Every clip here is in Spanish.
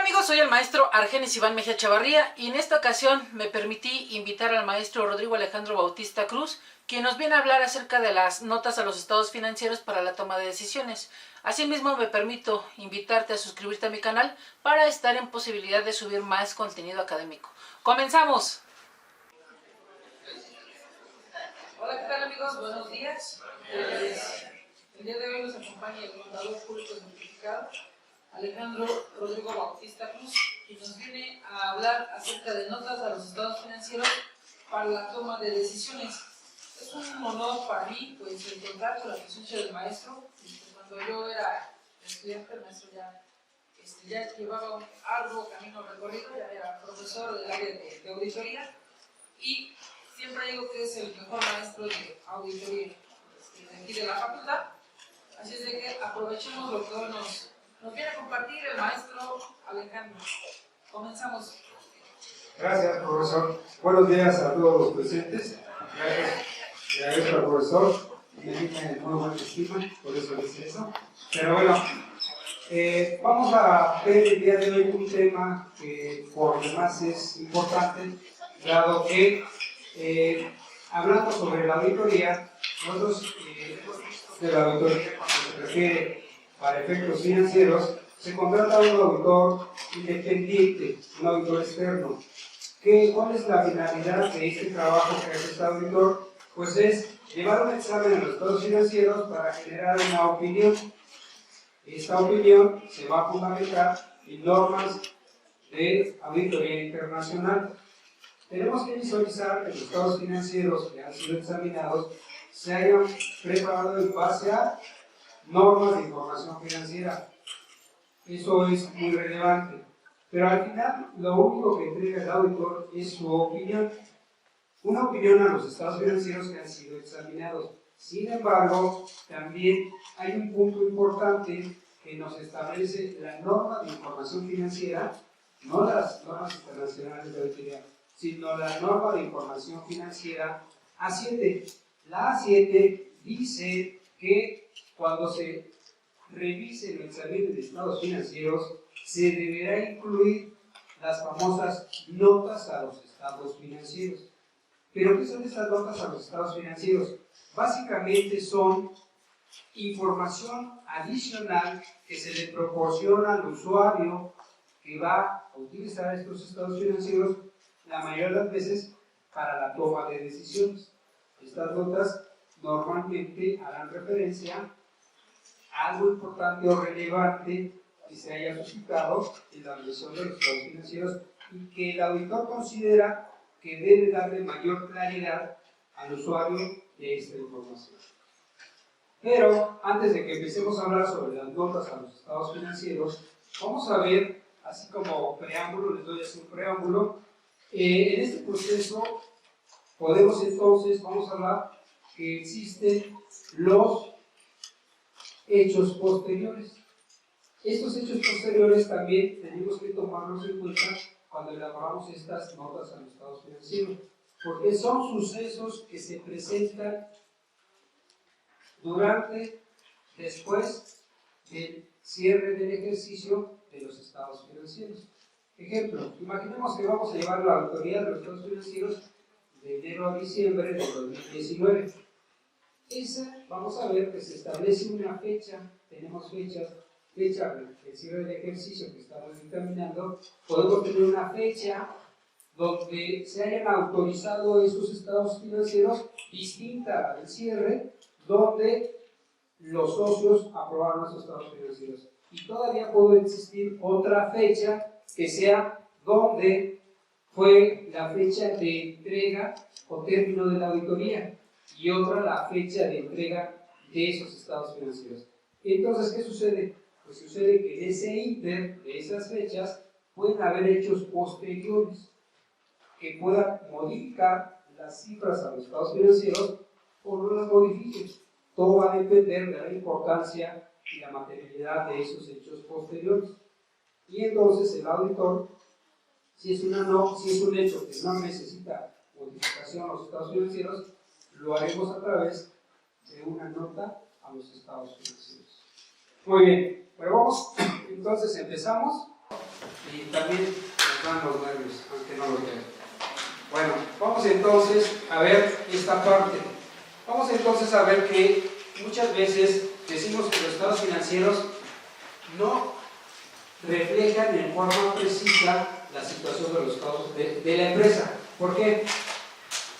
amigos? Soy el maestro Argenis Iván Mejía Chavarría y en esta ocasión me permití invitar al maestro Rodrigo Alejandro Bautista Cruz, quien nos viene a hablar acerca de las notas a los estados financieros para la toma de decisiones. Asimismo, me permito invitarte a suscribirte a mi canal para estar en posibilidad de subir más contenido académico. ¡Comenzamos! Hola, ¿qué tal amigos? Buenos días. El día de hoy nos acompaña el contador público certificado Alejandro Rodrigo Bautista Cruz, quien nos viene a hablar acerca de notas a los estados financieros para la toma de decisiones. Es un honor para mí pues encontrar con la presencia del maestro. Cuando yo era estudiante, el maestro ya llevaba un arduo camino recorrido, ya era profesor del área de auditoría y siempre digo que es el mejor maestro de auditoría de aquí de la facultad. Así es de que aprovechemos lo que hoy nos viene a compartir el maestro Alejandro. Comenzamos. Gracias, profesor. Buenos días a todos los presentes. Gracias al profesor. Me tiene muy buena estima, por eso dice eso. Pero bueno, vamos a ver el día de hoy un tema que por demás es importante, dado que hablando sobre la auditoría, nosotros de la auditoría, cuando se refiere para efectos financieros, se contrata un auditor independiente, un auditor externo. ¿Cuál es la finalidad de este trabajo que hace este auditor? Pues es llevar un examen a los estados financieros para generar una opinión. Esta opinión se va a fundamentar en normas de auditoría internacional. Tenemos que visualizar que los estados financieros que han sido examinados se hayan preparado en base a normas de información financiera. Eso es muy relevante. Pero al final, lo único que entrega el auditor es su opinión. Una opinión a los estados financieros que han sido examinados. Sin embargo, también hay un punto importante que nos establece la norma de información financiera, no las normas internacionales de auditoría, sino la norma de información financiera A7. La A7 dice que cuando se revise el examen de estados financieros, se deberá incluir las famosas notas a los estados financieros. ¿Pero qué son estas notas a los estados financieros? Básicamente son información adicional que se le proporciona al usuario que va a utilizar estos estados financieros la mayoría de las veces para la toma de decisiones. Estas notas normalmente harán referencia a algo importante o relevante que se haya suscitado en la revisión de los estados financieros y que el auditor considera que debe darle mayor claridad al usuario de esta información. Pero antes de que empecemos a hablar sobre las notas a los estados financieros, vamos a ver, así como preámbulo, les doy así un preámbulo. En este proceso podemos entonces, vamos a hablar que existen los hechos posteriores. Estos hechos posteriores también tenemos que tomarlos en cuenta cuando elaboramos estas notas a los estados financieros, porque son sucesos que se presentan durante, después del cierre del ejercicio de los estados financieros. Ejemplo, imaginemos que vamos a llevar la auditoría de los estados financieros de enero a diciembre de 2019. Vamos a ver que se establece una fecha, tenemos fecha del cierre del ejercicio que estamos dictaminando, podemos tener una fecha donde se hayan autorizado esos estados financieros distinta al cierre, donde los socios aprobaron esos estados financieros. Y todavía puede existir otra fecha que sea donde fue la fecha de entrega o término de la auditoría y otra la fecha de entrega de esos estados financieros. Entonces, ¿qué sucede? Pues sucede que en ese inter de esas fechas pueden haber hechos posteriores que puedan modificar las cifras a los estados financieros o no las modifiquen. Todo va a depender de la importancia y la materialidad de esos hechos posteriores. Y entonces el auditor, si es un hecho que no necesita modificación a los estados financieros, lo haremos a través de una nota a los estados financieros. Muy bien, pero vamos, entonces empezamos. y también nos dan los nervios, aunque no lo crean. Bueno, vamos entonces a ver esta parte. Vamos entonces a ver que muchas veces decimos que los estados financieros no reflejan en forma precisa la situación de los estados de la empresa. ¿Por qué?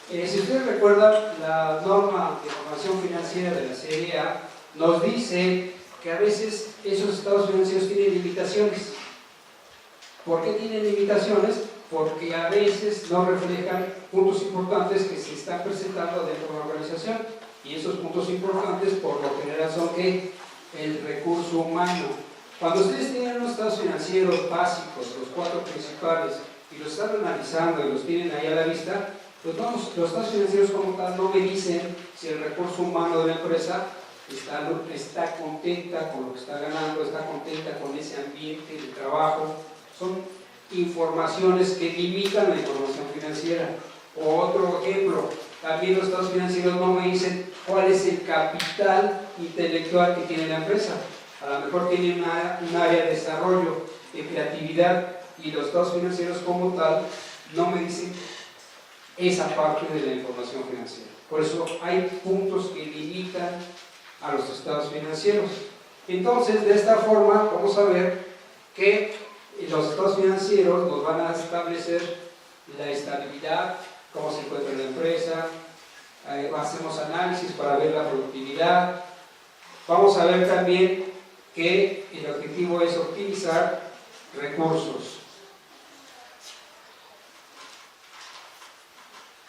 Si ustedes recuerdan, la norma de información financiera de la Serie A nos dice que a veces esos estados financieros tienen limitaciones. ¿Por qué tienen limitaciones? Porque a veces no reflejan puntos importantes que se están presentando dentro de la organización, y esos puntos importantes por lo general son que el recurso humano. Cuando ustedes tienen unos estados financieros básicos, los 4 principales, y los están analizando y los tienen ahí a la vista, pues los estados financieros como tal no me dicen si el recurso humano de la empresa está contenta con lo que está ganando, está contenta con ese ambiente de trabajo. Son informaciones que limitan la información financiera. O otro ejemplo, también los estados financieros no me dicen cuál es el capital intelectual que tiene la empresa. A lo mejor tiene un área de desarrollo, de creatividad, y los estados financieros como tal no me dicen esa parte de la información financiera. Por eso hay puntos que limitan a los estados financieros. Entonces, de esta forma vamos a ver que los estados financieros nos van a establecer la estabilidad, cómo se encuentra la empresa, hacemos análisis para ver la productividad. Vamos a ver también que el objetivo es optimizar recursos.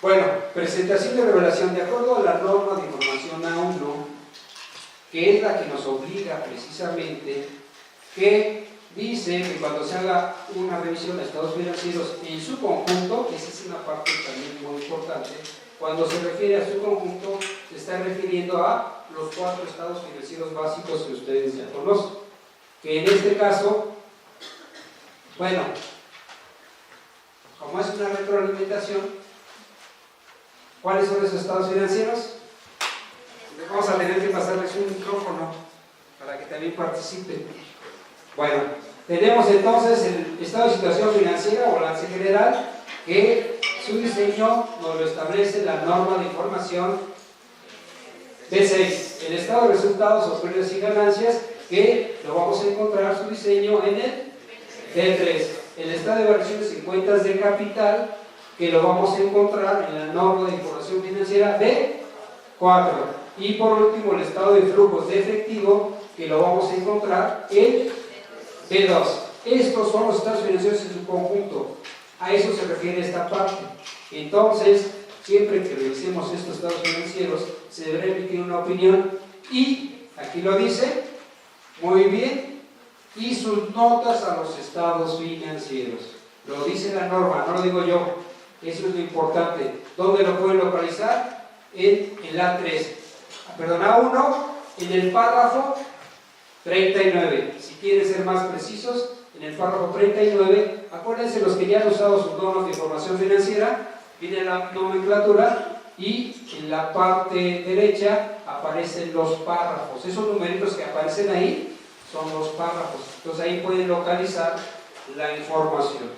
Bueno, presentación de revelación. De acuerdo a la norma de información A1, que es la que nos obliga precisamente, que dice que cuando se haga una revisión de estados financieros en su conjunto, esa es una parte también muy importante, cuando se refiere a su conjunto, se está refiriendo a los 4 estados financieros básicos que ustedes ya conocen. Que en este caso, bueno, como es una retroalimentación, ¿cuáles son esos estados financieros? Vamos a tener que pasarles un micrófono para que también participen. Bueno, tenemos entonces el estado de situación financiera o balance general, que su diseño nos lo establece la norma de información D6. El estado de resultados o pérdidas y ganancias, que lo vamos a encontrar su diseño en el D3. El estado de variaciones y cuentas de capital, que lo vamos a encontrar en la norma de información financiera D4. Y por último, el estado de flujos de efectivo, que lo vamos a encontrar en D2. Estos son los estados financieros en su conjunto. A eso se refiere esta parte. Entonces, siempre que revisemos estos estados financieros, se deberá emitir una opinión y, aquí lo dice, muy bien, y sus notas a los estados financieros. Lo dice la norma, no lo digo yo. Eso es lo importante. ¿Dónde lo pueden localizar? En el A3. Perdón, A1, en el párrafo 39. Si quieren ser más precisos, en el párrafo 39, acuérdense los que ya han usado sus normas de información financiera, viene la nomenclatura y en la parte derecha aparecen los párrafos. Esos numeritos que aparecen ahí son los párrafos. Entonces ahí pueden localizar la información.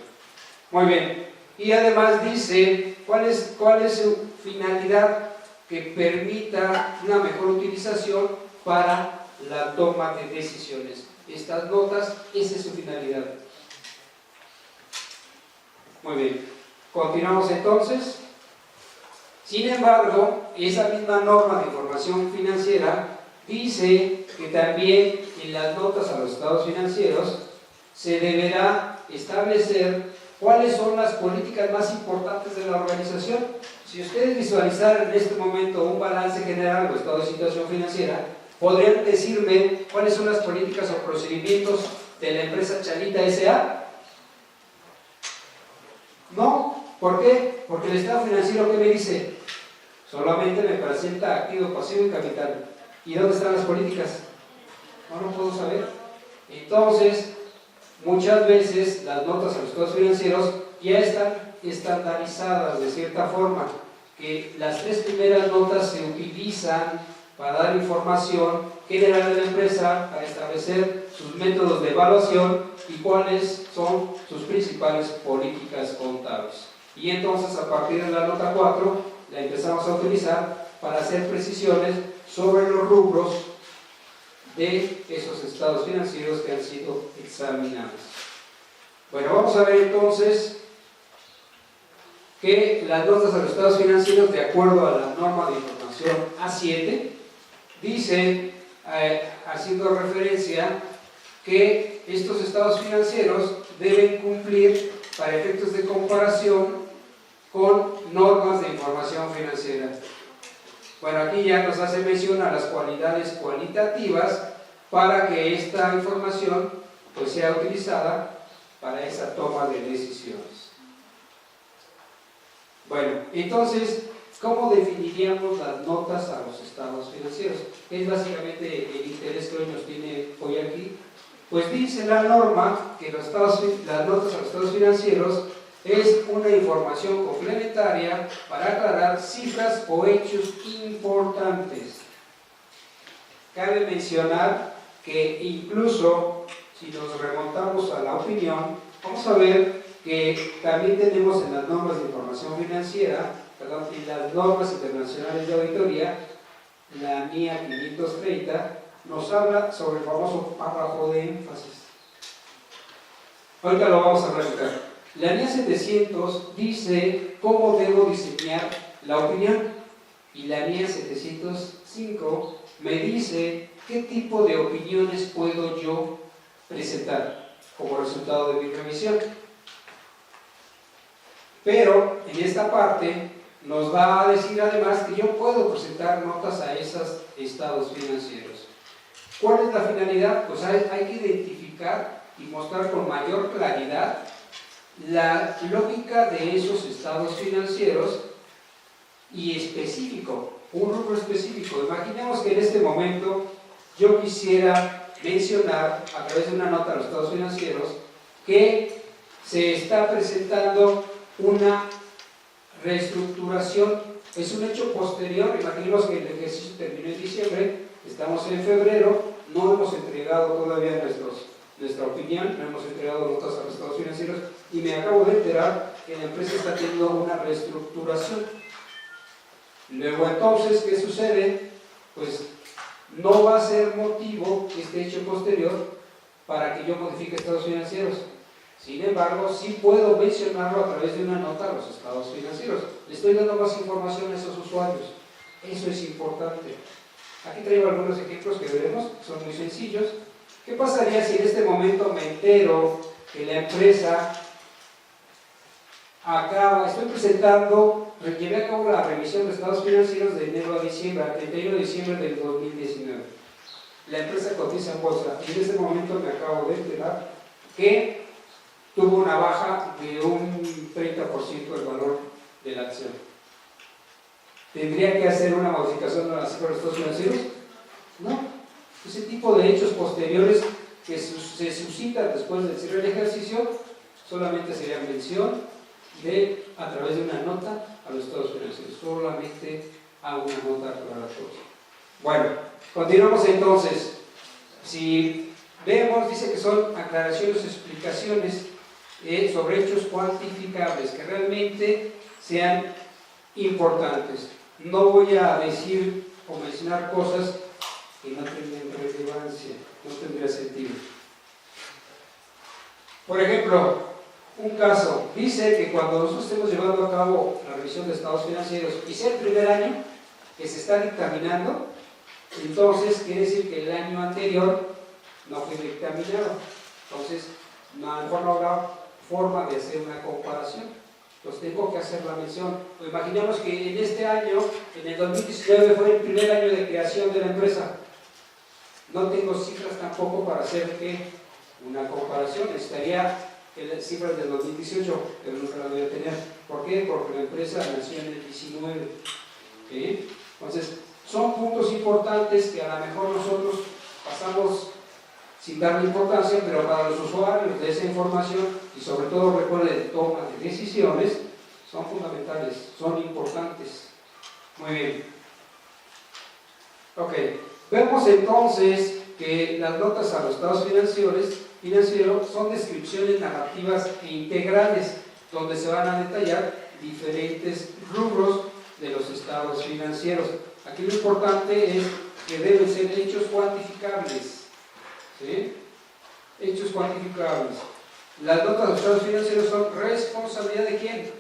Muy bien. Y además dice cuál es su finalidad, que permita una mejor utilización para la toma de decisiones. Estas notas, esa es su finalidad. Muy bien. Continuamos entonces. Sin embargo, esa misma norma de información financiera dice que también en las notas a los estados financieros se deberá establecer cuáles son las políticas más importantes de la organización. Si ustedes visualizaran en este momento un balance general o estado de situación financiera, ¿podrían decirme cuáles son las políticas o procedimientos de la empresa Chalita S.A.? No. ¿Por qué? Porque el estado financiero, ¿qué me dice? Solamente me presenta activo, pasivo y capital. ¿Y dónde están las políticas? No lo puedo saber. Entonces, muchas veces las notas a los estados financieros ya están estandarizadas de cierta forma, que las 3 primeras notas se utilizan para dar información general de la empresa, para establecer sus métodos de evaluación y cuáles son sus principales políticas contables. Y entonces a partir de la nota 4 la empezamos a utilizar para hacer precisiones sobre los rubros de esos estados financieros que han sido examinados. Bueno, vamos a ver entonces que las notas a los estados financieros, de acuerdo a la norma de información A7, dice, haciendo referencia, que estos estados financieros deben cumplir, para efectos de comparación, con normas de información financiera. Bueno, aquí ya nos hace mención a las cualidades cualitativas para que esta información pues sea utilizada para esa toma de decisiones. Bueno, entonces, ¿cómo definiríamos las notas a los estados financieros? Es básicamente el interés que hoy nos tiene hoy aquí. Pues dice la norma que las notas a los estados financieros es una información complementaria para aclarar cifras o hechos importantes. Cabe mencionar que incluso si nos remontamos a la opinión, vamos a ver que también tenemos en las normas de información financiera, perdón, en las normas internacionales de auditoría, la NIA 530, nos habla sobre el famoso párrafo de énfasis. Ahorita lo vamos a revisar. La NIA 700 dice cómo debo diseñar la opinión, y la NIA 705 me dice qué tipo de opiniones puedo yo presentar como resultado de mi revisión. Pero en esta parte nos va a decir además que yo puedo presentar notas a esos estados financieros. ¿Cuál es la finalidad? Pues hay que identificar y mostrar con mayor claridad la lógica de esos estados financieros y específico, un rubro específico. Imaginemos que en este momento yo quisiera mencionar a través de una nota a los estados financieros que se está presentando una reestructuración. Es un hecho posterior. Imaginemos que el ejercicio terminó en diciembre, estamos en febrero, no hemos entregado todavía nuestra opinión, no hemos entregado notas a los estados financieros y me acabo de enterar que la empresa está teniendo una reestructuración. Luego entonces, ¿qué sucede? Pues no va a ser motivo este hecho posterior para que yo modifique estados financieros. Sin embargo, sí puedo mencionarlo a través de una nota a los estados financieros. Le estoy dando más información a esos usuarios. Eso es importante. Aquí traigo algunos ejemplos que veremos, son muy sencillos. ¿Qué pasaría si en este momento me entero que la empresa estoy presentando, llevé a cabo la revisión de estados financieros de enero a diciembre, al 31 de diciembre del 2019. La empresa cotiza en bolsa y en este momento me acabo de enterar que tuvo una baja de un 30% del valor de la acción. ¿Tendría que hacer una modificación de las cifras de estados financieros? No. Ese tipo de hechos posteriores que se suscitan después del cierre del ejercicio solamente sería mención a través de una nota a los estados financieros. Solamente hago una nota aclaratoria. Bueno, continuamos entonces. Si vemos, dice que son aclaraciones o explicaciones sobre hechos cuantificables que realmente sean importantes. No voy a decir o mencionar cosas que no tienen relevancia, no tendría sentido. Por ejemplo, un caso dice que cuando nosotros estemos llevando a cabo la revisión de estados financieros y sea el primer año que se está dictaminando, entonces quiere decir que el año anterior no fue dictaminado. Entonces, a lo mejor no habrá forma de hacer una comparación. Entonces tengo que hacer la mención. Pues imaginemos que en este año, en el 2019, fue el primer año de creación de la empresa. No tengo cifras tampoco para hacer una comparación. Necesitaría cifras del 2018, pero nunca las voy a tener. ¿Por qué? Porque la empresa nació en el 19. ¿Sí? Entonces, son puntos importantes que a lo mejor nosotros pasamos sin darle importancia, pero para los usuarios de esa información y sobre todo recuerden toma de decisiones, son fundamentales, son importantes. Muy bien. Ok, vemos entonces que las notas a los estados financieros son descripciones narrativas e integrales, donde se van a detallar diferentes rubros de los estados financieros. Aquí lo importante es que deben ser hechos cuantificables, ¿sí? Hechos cuantificables. Las notas de los estados financieros son responsabilidad ¿de quién?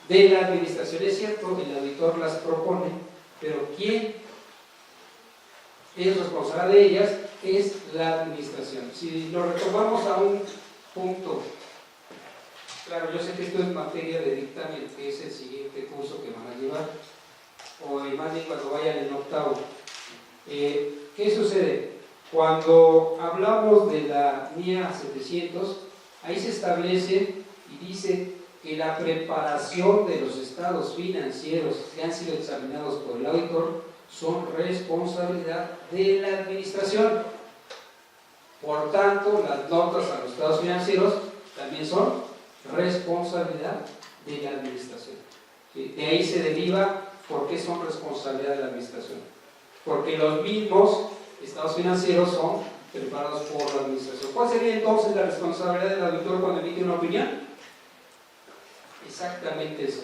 De la administración. Es cierto, el auditor las propone, pero ¿quién es responsable de ellas? Es la administración. Si lo retomamos a un punto, claro, yo sé que esto es materia de dictamen, que es el siguiente curso que van a llevar, o más bien cuando vayan en octavo. ¿Qué sucede? Cuando hablamos de la NIA 700, ahí se establece y dice que la preparación de los estados financieros que han sido examinados por el auditor son responsabilidad de la administración. Por tanto, las notas a los estados financieros también son responsabilidad de la administración. ¿Sí? De ahí se deriva por qué son responsabilidad de la administración. Porque los mismos estados financieros son preparados por la administración. ¿Cuál sería entonces la responsabilidad del auditor cuando emite una opinión? Exactamente eso.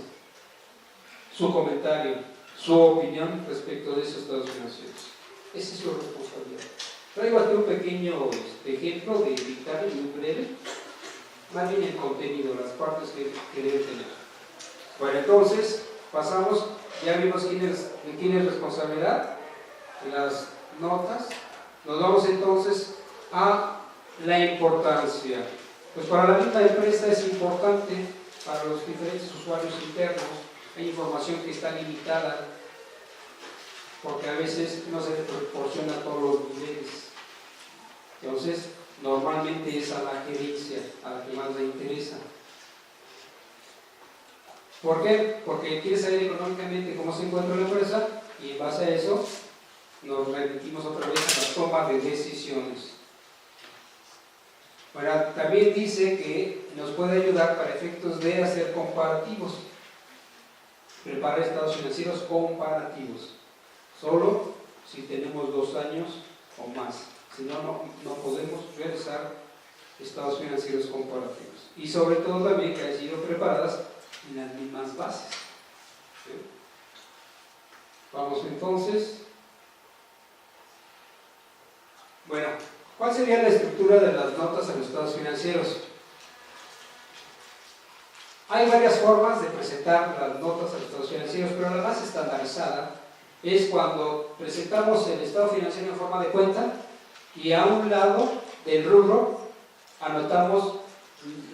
Su comentario, su opinión respecto de esos estados financieros. Esa es su responsabilidad. Traigo aquí un pequeño ejemplo de dictamen muy breve, más bien el contenido, las partes que debe tener. Bueno, entonces pasamos, ya vimos de quién es responsabilidad, las notas. Nos vamos entonces a la importancia. Pues para la misma empresa es importante, para los diferentes usuarios internos, hay información que está limitada, porque a veces no se le proporciona a todos los niveles. Entonces, normalmente es a la gerencia a la que más le interesa. ¿Por qué? Porque quiere saber económicamente cómo se encuentra la empresa y en base a eso nos remitimos otra vez a la toma de decisiones. Bueno, también dice que nos puede ayudar para efectos de hacer comparativos, preparar estados financieros comparativos, solo si tenemos 2 años o más, si no, no podemos realizar estados financieros comparativos. Y sobre todo también que hayan sido preparadas en las mismas bases. ¿Sí? Vamos entonces. Bueno, ¿cuál sería la estructura de las notas a los estados financieros? Hay varias formas de presentar las notas a los estados financieros, pero la más estandarizada es cuando presentamos el estado financiero en forma de cuenta y a un lado del rubro anotamos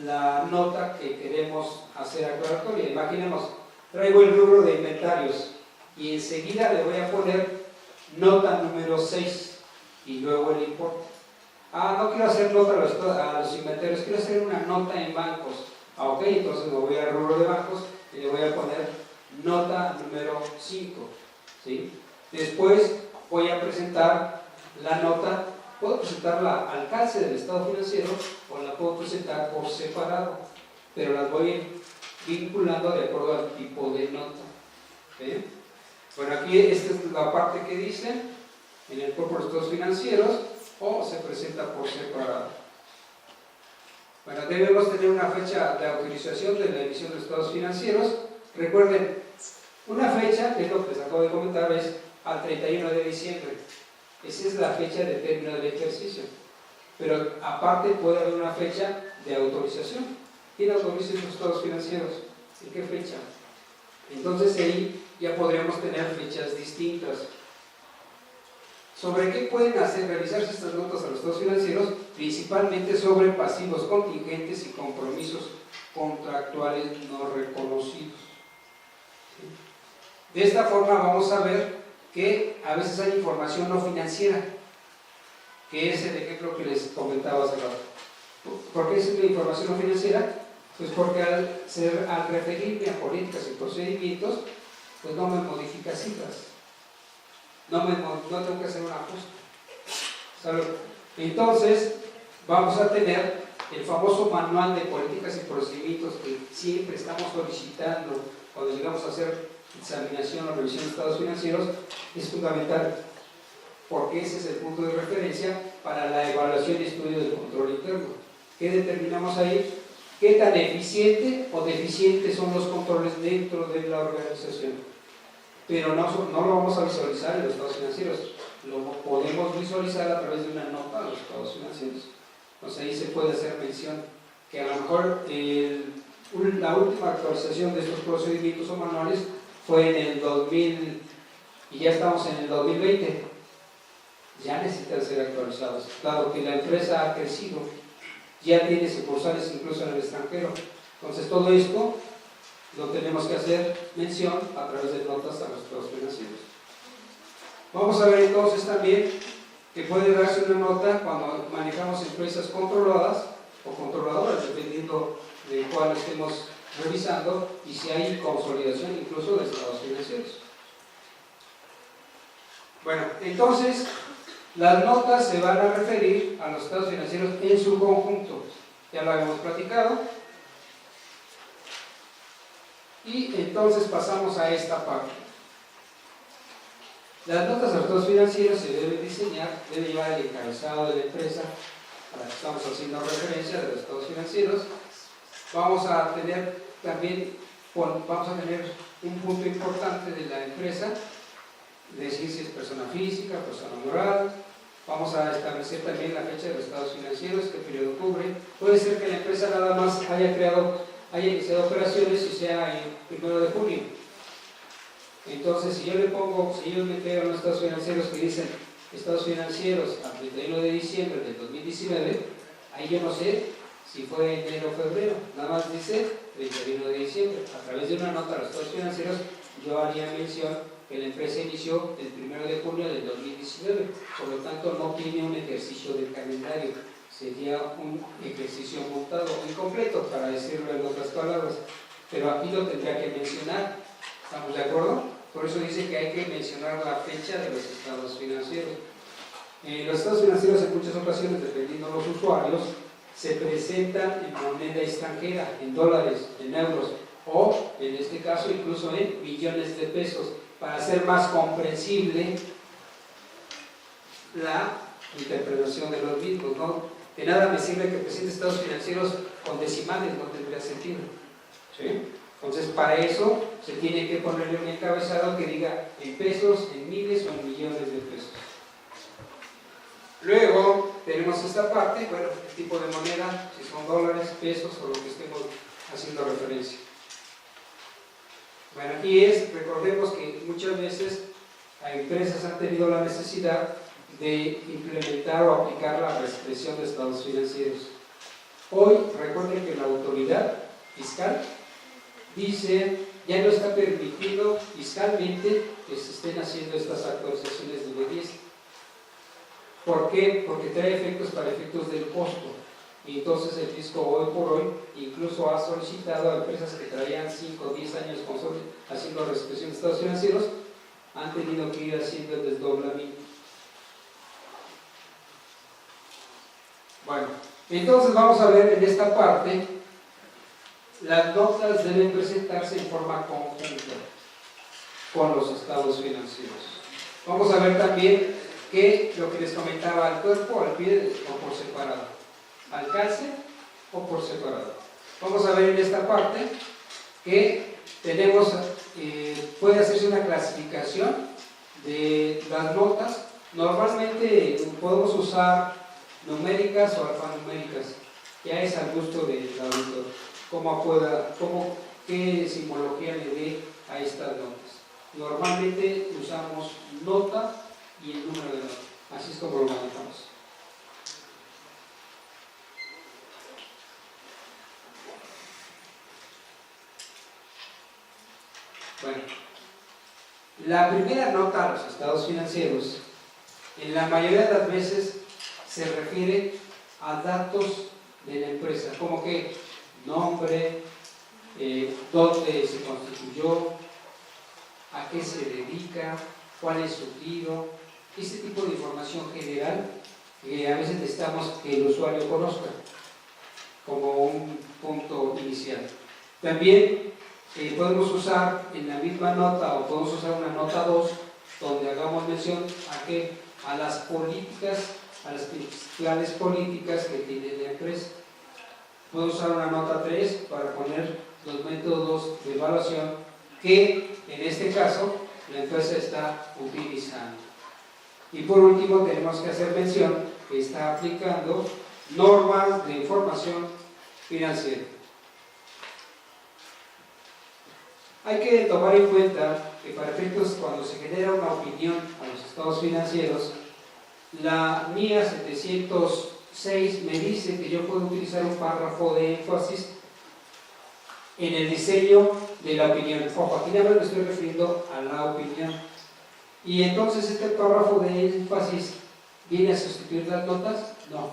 la nota que queremos hacer aclaratoria. Imaginemos, traigo el rubro de inventarios y enseguida le voy a poner nota número 6 y luego el importe. No quiero hacer nota a los inventarios, quiero hacer una nota en bancos. Ok, entonces me voy al rubro de bancos y le voy a poner nota número 5. ¿Sí? Después voy a presentar la nota, puedo presentarla al alcance del estado financiero o la puedo presentar por separado, pero las voy a ir vinculando de acuerdo al tipo de nota. ¿Sí? Bueno, aquí esta es la parte que dice en el cuerpo de los estados financieros o se presenta por separado. Bueno, debemos tener una fecha de autorización de la emisión de estados financieros. Recuerden, una fecha, que es lo que les acabo de comentar, es al 31 de diciembre. Esa es la fecha de término del ejercicio. Pero aparte puede haber una fecha de autorización. ¿Quién autoriza esos estados financieros? ¿En qué fecha? Entonces ahí ya podríamos tener fechas distintas. ¿Sobre qué pueden realizarse estas notas a los estados financieros? Principalmente sobre pasivos contingentes y compromisos contractuales no reconocidos. De esta forma vamos a ver que a veces hay información no financiera, que es el ejemplo que les comentaba hace rato. ¿Por qué es la información no financiera? Pues porque al referirme a políticas y procedimientos, pues no me modifica cifras. No tengo que hacer un ajuste. ¿Salud? Entonces, vamos a tener el famoso manual de políticas y procedimientos que siempre estamos solicitando cuando llegamos a hacer examinación o revisión de estados financieros. Es fundamental porque ese es el punto de referencia para la evaluación y estudio del control interno. ¿Qué determinamos ahí? ¿Qué tan eficiente o deficiente son los controles dentro de la organización? Pero no lo vamos a visualizar en los estados financieros, lo podemos visualizar a través de una nota de los estados financieros. Entonces ahí se puede hacer mención que a lo mejor la última actualización de estos procedimientos o manuales fue en el 2000 y ya estamos en el 2020. Ya necesitan ser actualizados, dado que la empresa ha crecido, ya tiene sucursales incluso en el extranjero. Entonces todo esto lo tenemos que hacer mención a través de notas a los estados financieros. Vamos a ver entonces también que puede darse una nota cuando manejamos empresas controladas o controladoras, dependiendo de cuál estemos revisando, y si hay consolidación incluso de estados financieros. Bueno, entonces las notas se van a referir a los estados financieros en su conjunto, ya lo habíamos platicado. Y entonces pasamos a esta parte. Las notas a los estados financieros se deben diseñar, debe llevar el encabezado de la empresa a la que estamos haciendo referencia de los estados financieros. Vamos a tener también un punto importante de la empresa, decir si es persona física, persona moral. Vamos a establecer también la fecha de los estados financieros, qué periodo cubre. Puede ser que la empresa nada más haya iniciado operaciones y sea en 1 de junio. Entonces, si yo me creo en los estados financieros que dicen estados financieros a 31 de diciembre del 2019, ahí yo no sé si fue enero o febrero, nada más dice 31 de diciembre. A través de una nota a los estados financieros, yo haría mención que la empresa inició el 1 de junio del 2019, por lo tanto no tiene un ejercicio del calendario, sería un ejercicio montado incompleto, para decirlo en otras palabras, pero aquí lo tendría que mencionar. ¿Estamos de acuerdo? Por eso dice que hay que mencionar la fecha de los estados financieros. Los estados financieros en muchas ocasiones, dependiendo de los usuarios, se presentan en moneda extranjera, en dólares, en euros, o en este caso incluso en millones de pesos, para hacer más comprensible la interpretación de los mismos, ¿no? De nada me sirve que presente estados financieros con decimales, no tendría sentido, ¿sí? Entonces, para eso se tiene que ponerle un encabezado que diga en pesos, en miles o en millones de pesos. Luego tenemos esta parte, bueno, el tipo de moneda, si son dólares, pesos o lo que estemos haciendo referencia. Bueno, aquí recordemos que muchas veces empresas han tenido la necesidad de implementar o aplicar la restricción de estados financieros. Hoy, recuerden que la autoridad fiscal dice, ya no está permitido fiscalmente que se estén haciendo estas actualizaciones de B10. ¿Por qué? Porque trae efectos para efectos del costo. Y entonces el fisco hoy por hoy incluso ha solicitado a empresas que traían 5 o 10 años haciendo restricción de estados financieros, han tenido que ir haciendo el desdoblamiento. Bueno, entonces vamos a ver en esta parte, las notas deben presentarse en forma conjunta con los estados financieros. Vamos a ver también que lo que les comentaba, al cuerpo, al pie o por separado, al calce o por separado. Vamos a ver en esta parte que tenemos, puede hacerse una clasificación de las notas. Normalmente podemos usar numéricas o alfanuméricas, ya es al gusto del auditor, qué simbología le dé a estas notas. Normalmente usamos nota y el número de nota, así es como lo manejamos. Bueno, la primera nota a los estados financieros, en la mayoría de las veces, se refiere a datos de la empresa, como que nombre, dónde se constituyó, a qué se dedica, cuál es su giro, este tipo de información general que a veces necesitamos que el usuario conozca como un punto inicial. También podemos usar en la misma nota o podemos usar una nota 2 donde hagamos mención a que a las políticas, a las principales políticas que tiene la empresa. Puedo usar una nota 3 para poner los métodos de evaluación que en este caso la empresa está utilizando. Y por último tenemos que hacer mención que está aplicando normas de información financiera. Hay que tomar en cuenta que para efectos cuando se genera una opinión a los estados financieros, la MIA 706 me dice que yo puedo utilizar un párrafo de énfasis en el diseño de la opinión. Ojo, aquí nada más me estoy refiriendo a la opinión. Y entonces este párrafo de énfasis viene a sustituir las notas. No,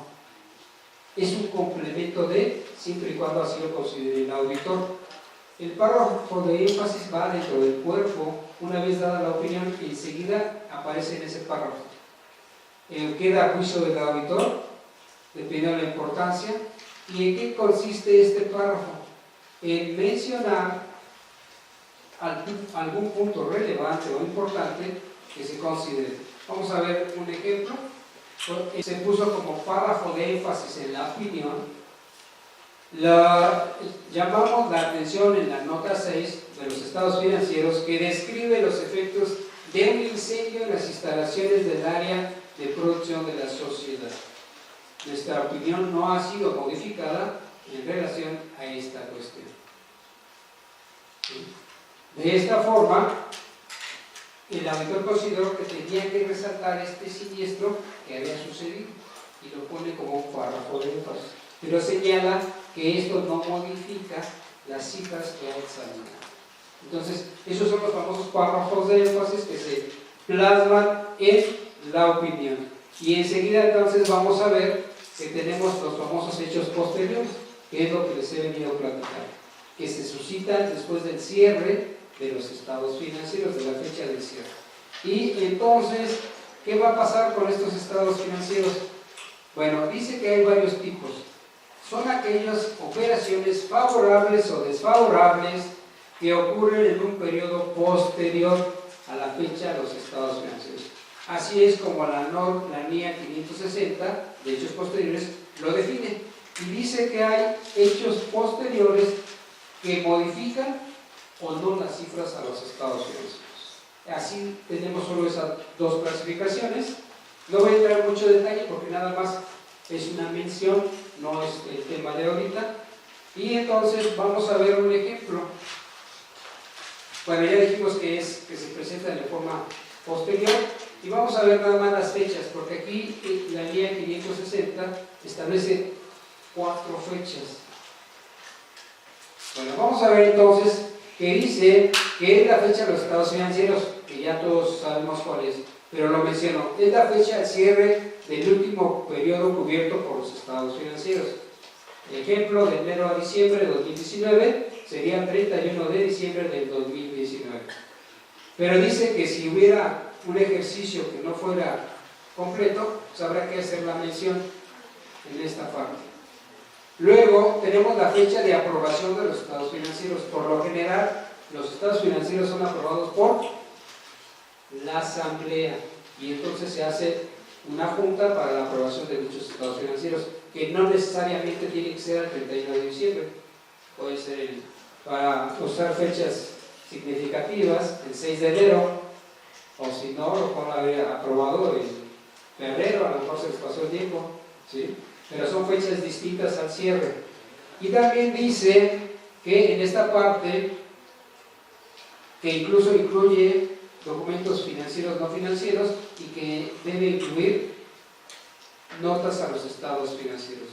es un complemento de, siempre y cuando así lo considere el auditor. El párrafo de énfasis va dentro del cuerpo. Una vez dada la opinión, enseguida aparece en ese párrafo. Queda a juicio del auditor, dependiendo de la importancia. ¿Y en qué consiste este párrafo? En mencionar algún punto relevante o importante que se considere. Vamos a ver un ejemplo. Se puso como párrafo de énfasis en la opinión. Llamamos la atención en la nota 6 de los estados financieros que describe los efectos de un incendio en las instalaciones del área de producción de la sociedad. Nuestra opinión no ha sido modificada en relación a esta cuestión. De esta forma, el auditor consideró que tenía que resaltar este siniestro que había sucedido y lo pone como un párrafo de énfasis, pero señala que esto no modifica las cifras que ha examinado. Entonces, esos son los famosos párrafos de énfasis que se plasman en la opinión. Y enseguida entonces vamos a ver que tenemos los famosos hechos posteriores, que es lo que les he venido platicando, que se suscitan después del cierre de los estados financieros, de la fecha del cierre. Y entonces, ¿qué va a pasar con estos estados financieros? Bueno, dice que hay varios tipos. Son aquellas operaciones favorables o desfavorables que ocurren en un periodo posterior a la fecha de los estados financieros. Así es como la NIA 560 de hechos posteriores lo define y dice que hay hechos posteriores que modifican o no las cifras a los estados financieros. Así tenemos solo esas dos clasificaciones. No voy a entrar en mucho detalle porque nada más es una mención, no es el tema de ahorita. Y entonces vamos a ver un ejemplo. Bueno, ya dijimos que se presenta de forma posterior y vamos a ver nada más las fechas, porque aquí la guía 560 establece 4 fechas. Bueno, vamos a ver entonces que dice que es la fecha de los estados financieros, que ya todos sabemos cuál es, pero lo menciono, es la fecha de cierre del último periodo cubierto por los estados financieros. Ejemplo, de enero a diciembre de 2019 sería el 31 de diciembre del 2019. Pero dice que si hubiera un ejercicio que no fuera completo, pues habrá que hacer la mención en esta parte. Luego tenemos la fecha de aprobación de los estados financieros. Por lo general, los estados financieros son aprobados por la asamblea y entonces se hace una junta para la aprobación de dichos estados financieros, que no necesariamente tiene que ser el 31 de diciembre, puede ser para usar fechas significativas, el 6 de enero, o si no, lo pueden haber aprobado en febrero, a lo mejor se les pasó el tiempo, ¿sí? Pero son fechas distintas al cierre. Y también dice que en esta parte, que incluso incluye documentos financieros no financieros y que debe incluir notas a los estados financieros.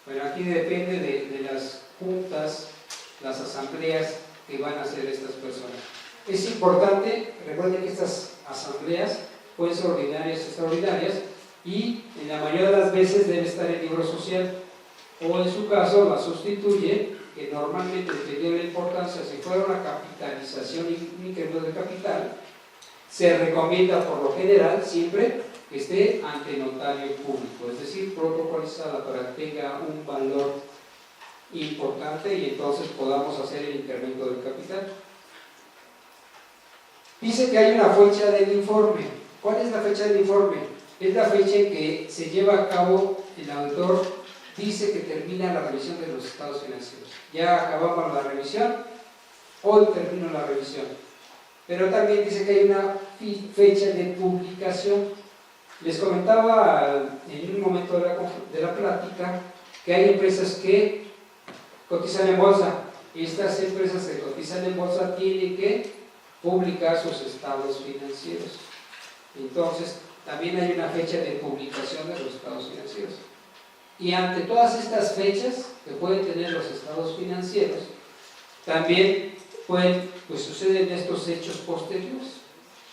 Bueno, aquí depende de las juntas, las asambleas que van a hacer estas personas. Es importante, recuerden que estas asambleas pueden ser ordinarias o extraordinarias y en la mayoría de las veces debe estar el libro social o en su caso la sustituye, que normalmente dependiendo de la importancia, si fuera una capitalización y incremento de capital, se recomienda por lo general siempre que esté ante notario público, es decir, protocolizada para que tenga un valor importante y entonces podamos hacer el incremento del capital. Dice que hay una fecha del informe. ¿Cuál es la fecha del informe? Es la fecha en que se lleva a cabo, el auditor dice que termina la revisión de los estados financieros. Ya acabamos la revisión, hoy termino la revisión. Pero también dice que hay una fecha de publicación. Les comentaba en un momento de la plática que hay empresas que cotizan en bolsa. Y estas empresas que cotizan en bolsa tienen que publicar sus estados financieros. Entonces, también hay una fecha de publicación de los estados financieros. Y ante todas estas fechas que pueden tener los estados financieros, también suceden estos hechos posteriores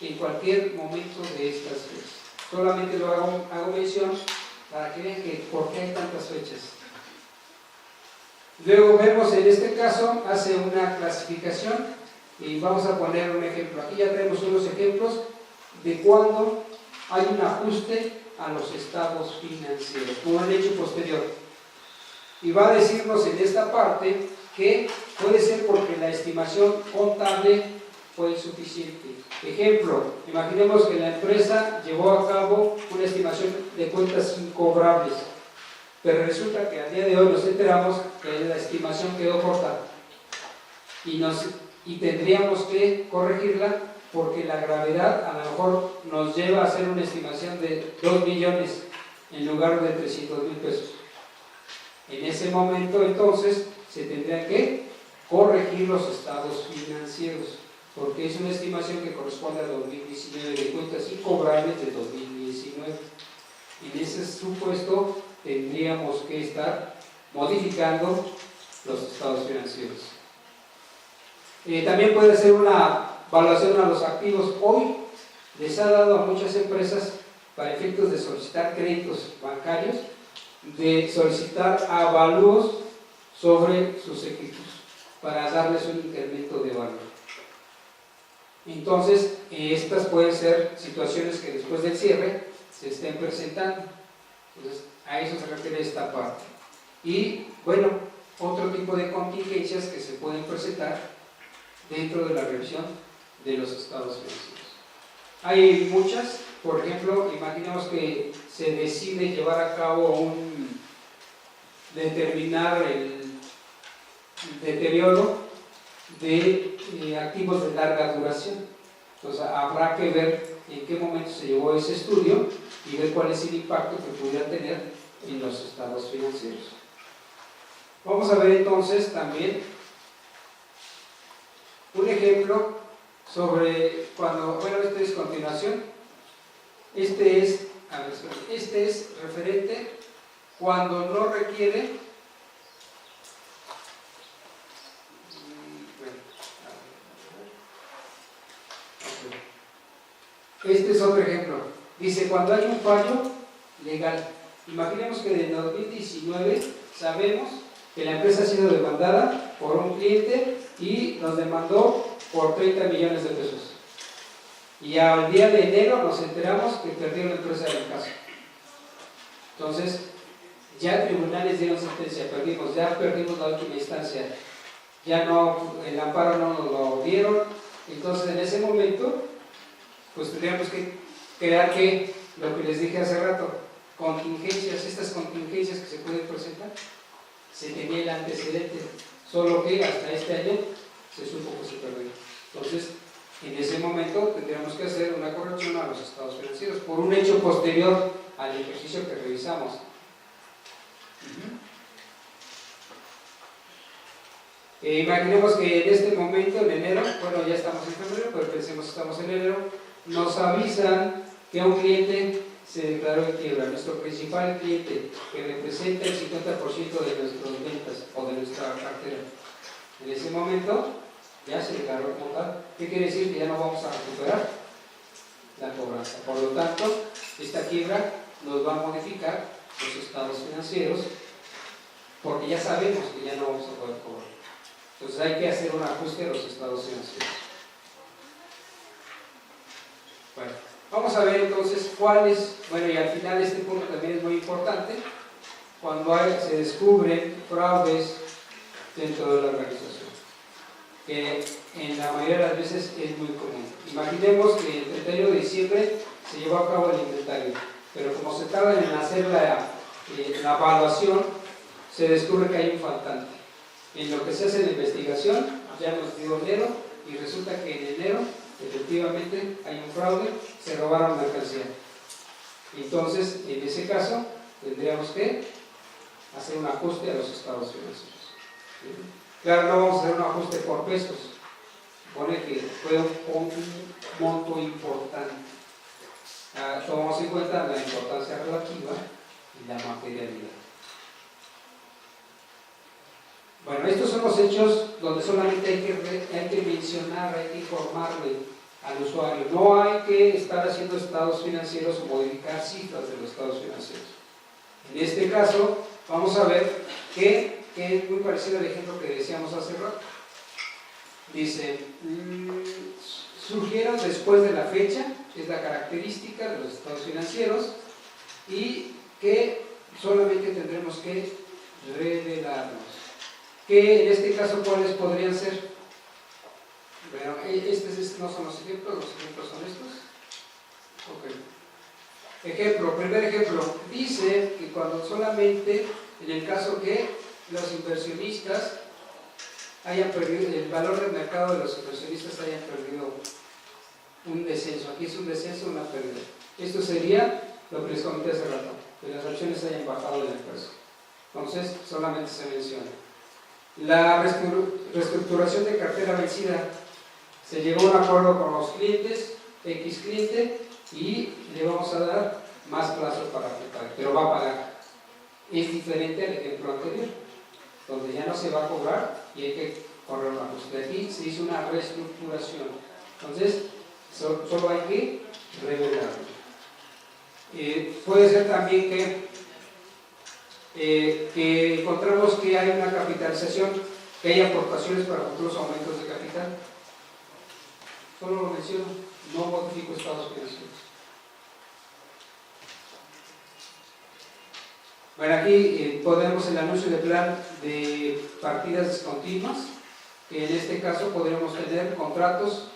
en cualquier momento de estas fechas. Solamente lo hago mención para que vean que por qué hay tantas fechas. Luego vemos en este caso, hace una clasificación y vamos a poner un ejemplo. Aquí ya tenemos unos ejemplos de cuando hay un ajuste a los estados financieros, por un hecho posterior. Y va a decirnos en esta parte que puede ser porque la estimación contable fue insuficiente. Ejemplo, imaginemos que la empresa llevó a cabo una estimación de cuentas incobrables, pero resulta que al día de hoy nos enteramos que la estimación quedó corta y tendríamos que corregirla porque la gravedad a lo mejor nos lleva a hacer una estimación de 2 millones en lugar de 300,000 pesos. En ese momento entonces se tendría que corregir los estados financieros porque es una estimación que corresponde a 2019 de cuentas incobrables de 2019. En ese supuesto tendríamos que estar modificando los estados financieros. También puede ser una evaluación a los activos. Hoy les ha dado a muchas empresas, para efectos de solicitar créditos bancarios, de solicitar avalúos sobre sus equipos para darles un incremento de valor. Entonces, estas pueden ser situaciones que después del cierre se estén presentando. Entonces, a eso se refiere esta parte. Y, bueno, otro tipo de contingencias que se pueden presentar dentro de la revisión de los estados financieros. Hay muchas, por ejemplo, imaginemos que se decide llevar a cabo determinar el deterioro de activos de larga duración. Entonces habrá que ver en qué momento se llevó ese estudio y ver cuál es el impacto que pudiera tener en los estados financieros. Vamos a ver entonces también un ejemplo sobre cuando, esta es continuación, este es referente cuando no requiere, este es otro ejemplo, dice cuando hay un fallo legal. Imaginemos que en 2019 sabemos que la empresa ha sido demandada por un cliente y nos demandó por 30 millones de pesos. Y al día de enero nos enteramos que perdió la empresa del caso. Entonces, ya tribunales dieron sentencia, ya perdimos la última instancia, ya no, el amparo no nos lo dieron. Entonces, en ese momento, pues tendríamos que crear lo que les dije hace rato, contingencias, estas contingencias que se pueden presentar. Se tenía el antecedente, solo que hasta este año se supo que se perdió. Entonces, en ese momento tendríamos que hacer una corrección a los estados financieros por un hecho posterior al ejercicio que revisamos. Imaginemos que en este momento, en enero, ya estamos en febrero, pero pensemos que estamos en enero, nos avisan que un cliente se declaró en quiebra, nuestro principal cliente, que representa el 50% de nuestras ventas o de nuestra cartera. En ese momento ya se declaró como tal. ¿Qué quiere decir? Que ya no vamos a recuperar la cobranza. Por lo tanto, esta quiebra nos va a modificar los estados financieros porque ya sabemos que ya no vamos a poder cobrar. Entonces hay que hacer un ajuste a los estados financieros. Bueno, vamos a ver entonces cuáles, y al final este punto también es muy importante, cuando se descubren fraudes dentro de la organización. que en la mayoría de las veces es muy común. Imaginemos que el 31 de diciembre se llevó a cabo el inventario, pero como se tarda en hacer la evaluación, se descubre que hay un faltante. En lo que se hace la investigación, ya nos dio enero y resulta que en enero efectivamente hay un fraude, se robaron mercancía. Entonces, en ese caso, tendríamos que hacer un ajuste a los estados financieros. Claro, no vamos a hacer un ajuste por pesos, supone que fue un monto importante. Tomamos en cuenta la importancia relativa y la materialidad. Bueno, estos son los hechos donde solamente hay que mencionar, hay que informarle al usuario. No hay que estar haciendo estados financieros o modificar cifras de los estados financieros. En este caso, vamos a ver que es muy parecido al ejemplo que decíamos hace rato. Dice, surgieron después de la fecha, es la característica de los estados financieros, y que solamente tendremos que revelarlos. Que en este caso, ¿cuáles podrían ser? Bueno, estos no son los ejemplos son estos. Ok. Ejemplo, primer ejemplo, dice que cuando solamente, en el caso que los inversionistas hayan perdido, el valor del mercado de los inversionistas hayan perdido un descenso. Aquí es un descenso, una pérdida. Esto sería lo que les comenté hace rato, que las acciones hayan bajado de precio. Entonces, solamente se menciona. La reestructuración de cartera vencida. Se llegó a un acuerdo con los clientes, X cliente, y le vamos a dar más plazo para que pague, pero va a pagar. Es diferente al ejemplo anterior, donde ya no se va a cobrar y hay que correr una ajuste. Aquí se hizo una reestructuración. Entonces, solo hay que revelarlo. Puede ser también que encontramos que hay una capitalización, que hay aportaciones para futuros aumentos de capital. Solo lo menciono, no modifico estados financieros. Bueno, aquí ponemos el anuncio de plan de partidas discontinuas, que en este caso podríamos tener contratos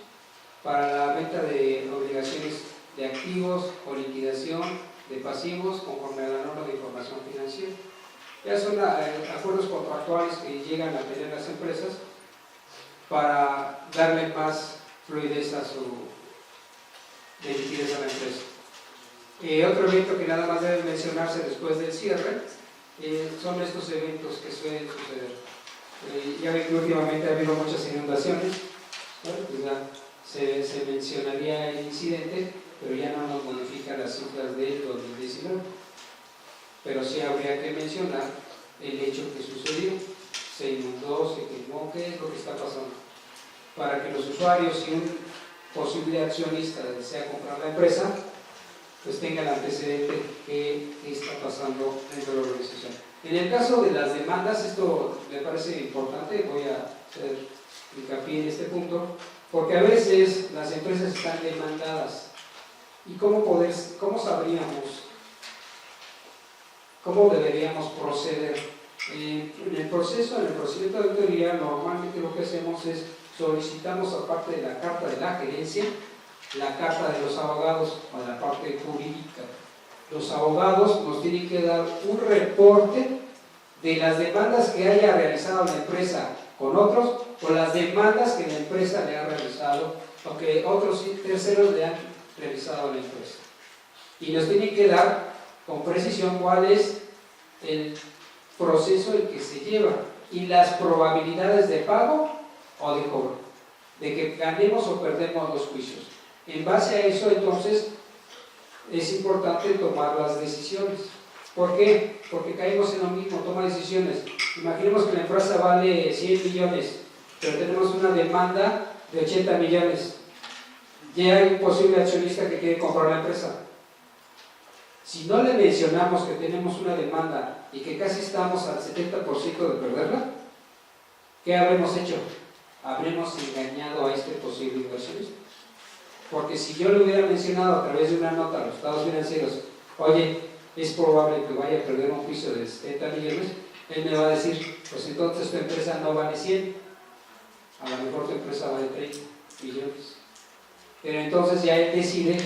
para la venta de obligaciones de activos o liquidación de pasivos conforme a la norma de información financiera. Ya son acuerdos contractuales que llegan a tener las empresas para darle más fluidez a su liquidez a la empresa. Otro evento que nada más debe mencionarse después del cierre son estos eventos que suelen suceder. Ya ven que últimamente ha habido muchas inundaciones, bueno, pues ya se mencionaría el incidente, pero ya no nos modifica las cifras del 2019. Pero sí habría que mencionar el hecho que sucedió. Se inundó, se quemó, ¿qué es lo que está pasando? Para que los usuarios y un posible accionista desea comprar la empresa, pues tengan el antecedente que está pasando dentro de la organización. En el caso de las demandas, esto me parece importante, voy a hacer hincapié en este punto, porque a veces las empresas están demandadas. ¿Y cómo sabríamos, cómo deberíamos proceder? En el procedimiento de auditoría, normalmente lo que hacemos es solicitamos, aparte de la carta de la gerencia, la carta de los abogados para la parte jurídica. Los abogados nos tienen que dar un reporte de las demandas que haya realizado la empresa con otros o las demandas que la empresa le ha realizado o que otros terceros le han realizado a la empresa. Y nos tienen que dar con precisión cuál es el proceso en que se lleva y las probabilidades de pago o de cobro, de que ganemos o perdemos los juicios. En base a eso, entonces, es importante tomar las decisiones. ¿Por qué? Porque caemos en lo mismo, toma decisiones. Imaginemos que la empresa vale 100 millones, pero tenemos una demanda de 80 millones. Ya hay un posible accionista que quiere comprar la empresa. Si no le mencionamos que tenemos una demanda y que casi estamos al 70% de perderla, ¿qué habremos hecho? Habremos engañado a este posible inversionista. Porque si yo le hubiera mencionado a través de una nota a los estados financieros, oye, es probable que vaya a perder un juicio de 70 millones, él me va a decir, pues entonces tu empresa no vale 100. A lo mejor tu empresa vale 30 millones. Pero entonces ya él decide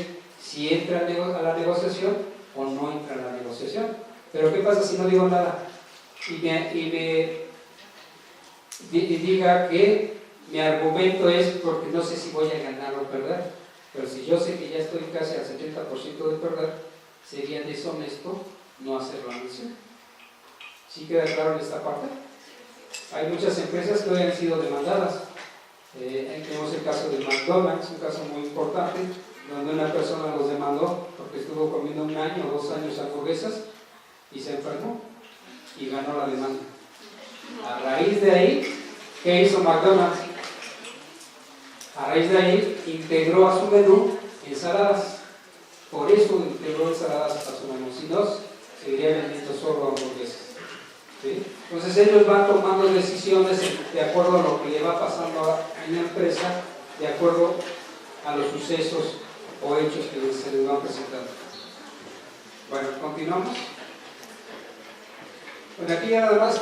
si entra a la negociación o no entra a la negociación. Pero ¿qué pasa si no digo nada? Y diga que mi argumento es porque no sé si voy a ganar o perder. Pero si yo sé que ya estoy casi al 70% de perder, sería deshonesto no hacer la mención. ¿Sí queda claro en esta parte? Hay muchas empresas que hoy han sido demandadas. Tenemos el caso de McDonald's, un caso muy importante, donde una persona los demandó porque estuvo comiendo 1 año o 2 años hamburguesas y se enfermó y ganó la demanda. A raíz de ahí, ¿qué hizo McDonald's? A raíz de ahí integró a su menú ensaladas. Por eso integró ensaladas a su menú. Si no, seguiría vendiendo solo hamburguesas. ¿Sí? Entonces ellos van tomando decisiones de acuerdo a lo que le va pasando en la empresa, de acuerdo a los sucesos o hechos que se les van presentando. Bueno, continuamos. Bueno, aquí ya nada más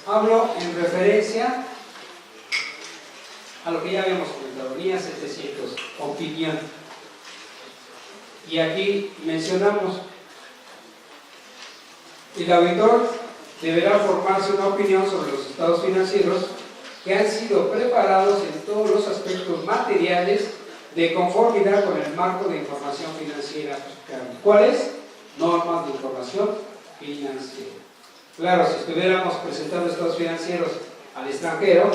hablo en referencia a lo que ya habíamos comentado, NIA 700, opinión. Y aquí mencionamos, el auditor deberá formarse una opinión sobre los estados financieros que han sido preparados en todos los aspectos materiales de conformidad con el marco de información financiera. ¿Cuáles? Normas de información financiera. Claro, si estuviéramos presentando estados financieros al extranjero,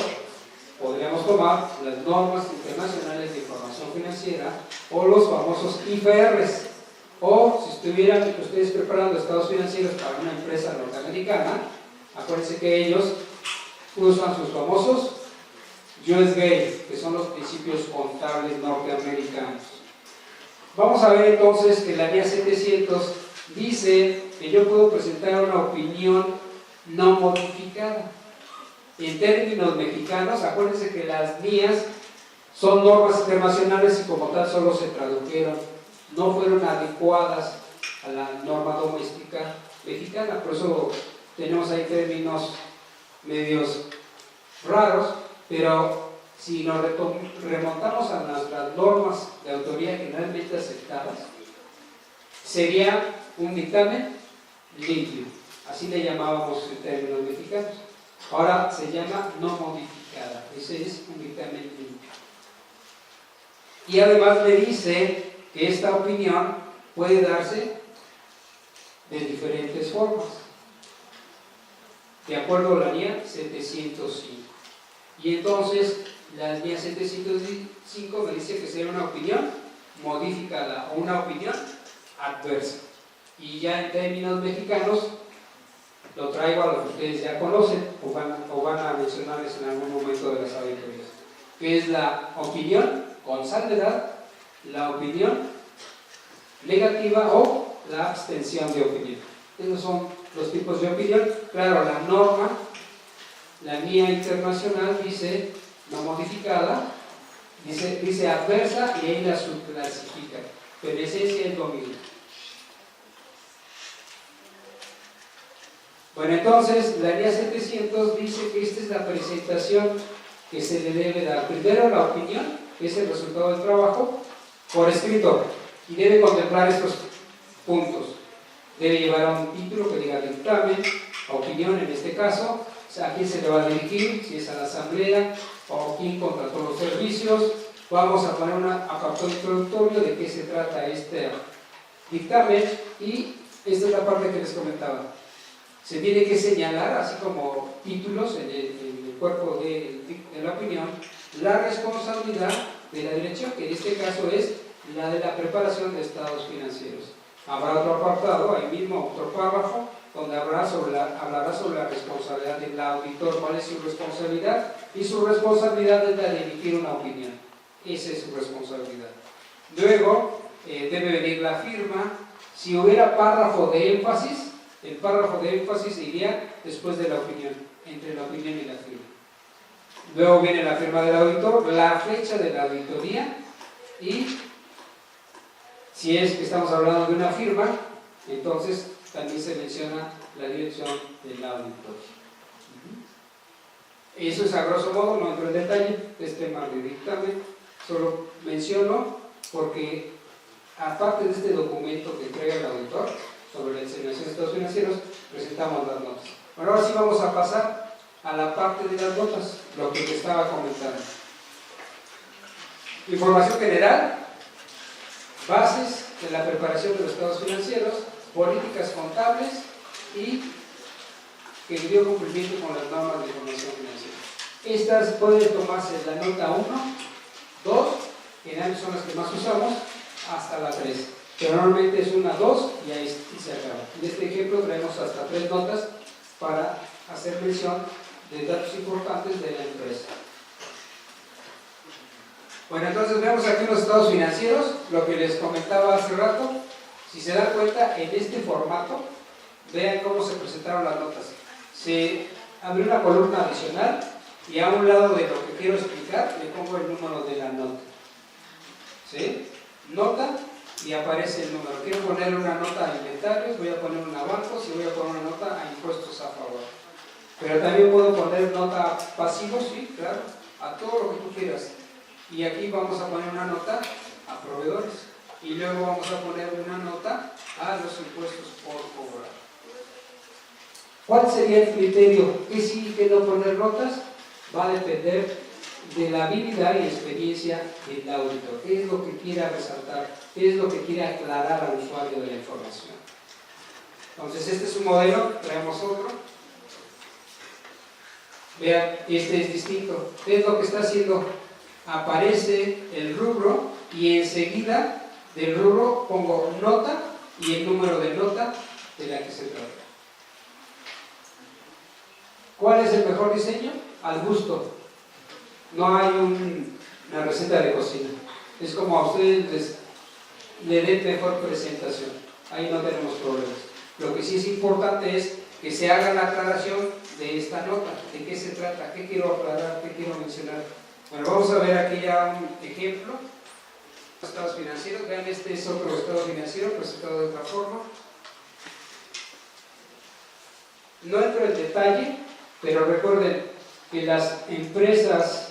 podríamos tomar las normas internacionales de información financiera o los famosos IFRs. O si estuvieran ustedes preparando estados financieros para una empresa norteamericana, acuérdense que ellos usan sus famosos US GAAP, que son los principios contables norteamericanos. Vamos a ver entonces que la guía 700 dice que yo puedo presentar una opinión no modificada. En términos mexicanos, acuérdense que las mías son normas internacionales y como tal solo se tradujeron, no fueron adecuadas a la norma doméstica mexicana, por eso tenemos ahí términos medios raros, pero si nos remontamos a las normas de autoría generalmente aceptadas, sería un dictamen limpio, así le llamábamos en términos mexicanos. Ahora se llama no modificada, ese es un dictamen limpio. Y además me dice que esta opinión puede darse de diferentes formas, de acuerdo a la guía 705. Y entonces la guía 705 me dice que sería una opinión modificada o una opinión adversa. Y ya en términos mexicanos lo traigo a lo que ustedes ya conocen o van a mencionarles en algún momento de las auditorías, que es la opinión con salvedad, la opinión negativa o la abstención de opinión. Esos son los tipos de opinión. Claro, la norma, la guía internacional dice no modificada, dice adversa y ahí la subclasifica, pero en esencia es lo mismo. Bueno, entonces la guía 700 dice que esta es la presentación que se le debe dar. Primero la opinión, que es el resultado del trabajo, por escrito, y debe contemplar estos puntos. Debe llevar a un título que diga dictamen, opinión en este caso, a quién se le va a dirigir, si es a la asamblea o quién contrató los servicios. Vamos a poner un apartado introductorio de qué se trata este dictamen y esta es la parte que les comentaba. Se tiene que señalar, así como títulos en el cuerpo de la opinión, la responsabilidad de la dirección, que en este caso es la de la preparación de estados financieros. Habrá otro apartado, ahí mismo otro párrafo, donde hablará sobre la responsabilidad del auditor, cuál es su responsabilidad, y su responsabilidad es la de emitir una opinión. Esa es su responsabilidad. Luego debe venir la firma. Si hubiera párrafo de énfasis, el párrafo de énfasis iría después de la opinión, entre la opinión y la firma. Luego viene la firma del auditor, la fecha de la auditoría y si es que estamos hablando de una firma, entonces también se menciona la dirección del auditor. Eso es a grosso modo, no entro en detalle, es tema de dictamen, solo menciono porque aparte de este documento que entrega el auditor sobre la enseñanza de estados financieros, presentamos las notas. Bueno, ahora sí vamos a pasar a la parte de las notas, lo que te estaba comentando. Información general, bases de la preparación de los estados financieros, políticas contables y que dio cumplimiento con las normas de información financiera. Estas pueden tomarse la nota 1, 2, que generalmente son las que más usamos, hasta la 3. Pero normalmente es una, 2 y ahí se acaba. En este ejemplo traemos hasta 3 notas para hacer mención de datos importantes de la empresa. Bueno, entonces vemos aquí los estados financieros, lo que les comentaba hace rato. Si se dan cuenta, en este formato, vean cómo se presentaron las notas. Se abrió una columna adicional y a un lado de lo que quiero explicar le pongo el número de la nota. ¿Sí? Nota y aparece el número. Quiero poner una nota a inventarios, voy a poner una a bancos y voy a poner una nota a impuestos a favor. Pero también puedo poner nota a pasivos, sí, claro, a todo lo que tú quieras. Y aquí vamos a poner una nota a proveedores y luego vamos a poner una nota a los impuestos por cobrar. ¿Cuál sería el criterio? ¿Qué sí y qué no poner notas? Va a depender de la habilidad y experiencia del auditor. ¿Qué es lo que quiera resaltar? ¿Qué es lo que quiere aclarar al usuario de la información? Entonces este es un modelo, traemos otro. Vean, este es distinto. ¿Qué es lo que está haciendo? Aparece el rubro y enseguida del rubro pongo nota y el número de nota de la que se trata. ¿Cuál es el mejor diseño? Al gusto. No hay una receta de cocina. Es como a ustedes le den mejor presentación. Ahí no tenemos problemas. Lo que sí es importante es que se haga la aclaración de esta nota, de qué se trata, qué quiero aclarar, qué quiero mencionar. Bueno, vamos a ver aquí ya un ejemplo. Estados financieros, vean, este es otro estado financiero presentado de otra forma. No entro en detalle, pero recuerden que las empresas,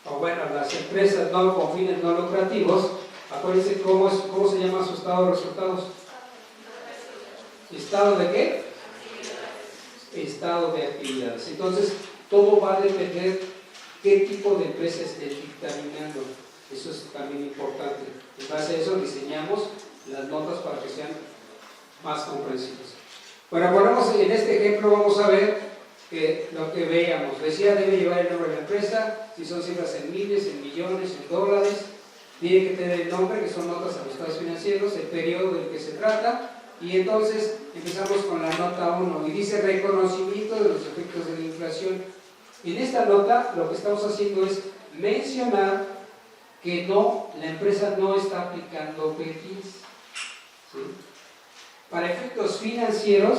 o bueno, las empresas no con fines no lucrativos, acuérdense cómo se llama su estado de resultados. ¿Estado de qué? Estado de actividades. Entonces, todo va a depender qué tipo de empresa esté dictaminando. Eso es también importante. En base a eso diseñamos las notas para que sean más comprensivas. Bueno, ponemos en este ejemplo, vamos a ver que lo que veíamos. Decía, debe llevar el nombre de la empresa, si son cifras en miles, en millones, en dólares. Tiene que tener el nombre, que son notas a los estados financieros, el periodo del que se trata. Y entonces empezamos con la nota 1 y dice reconocimiento de los efectos de la inflación. En esta nota lo que estamos haciendo es mencionar que la empresa no está aplicando PERIS. ¿Sí? Para efectos financieros,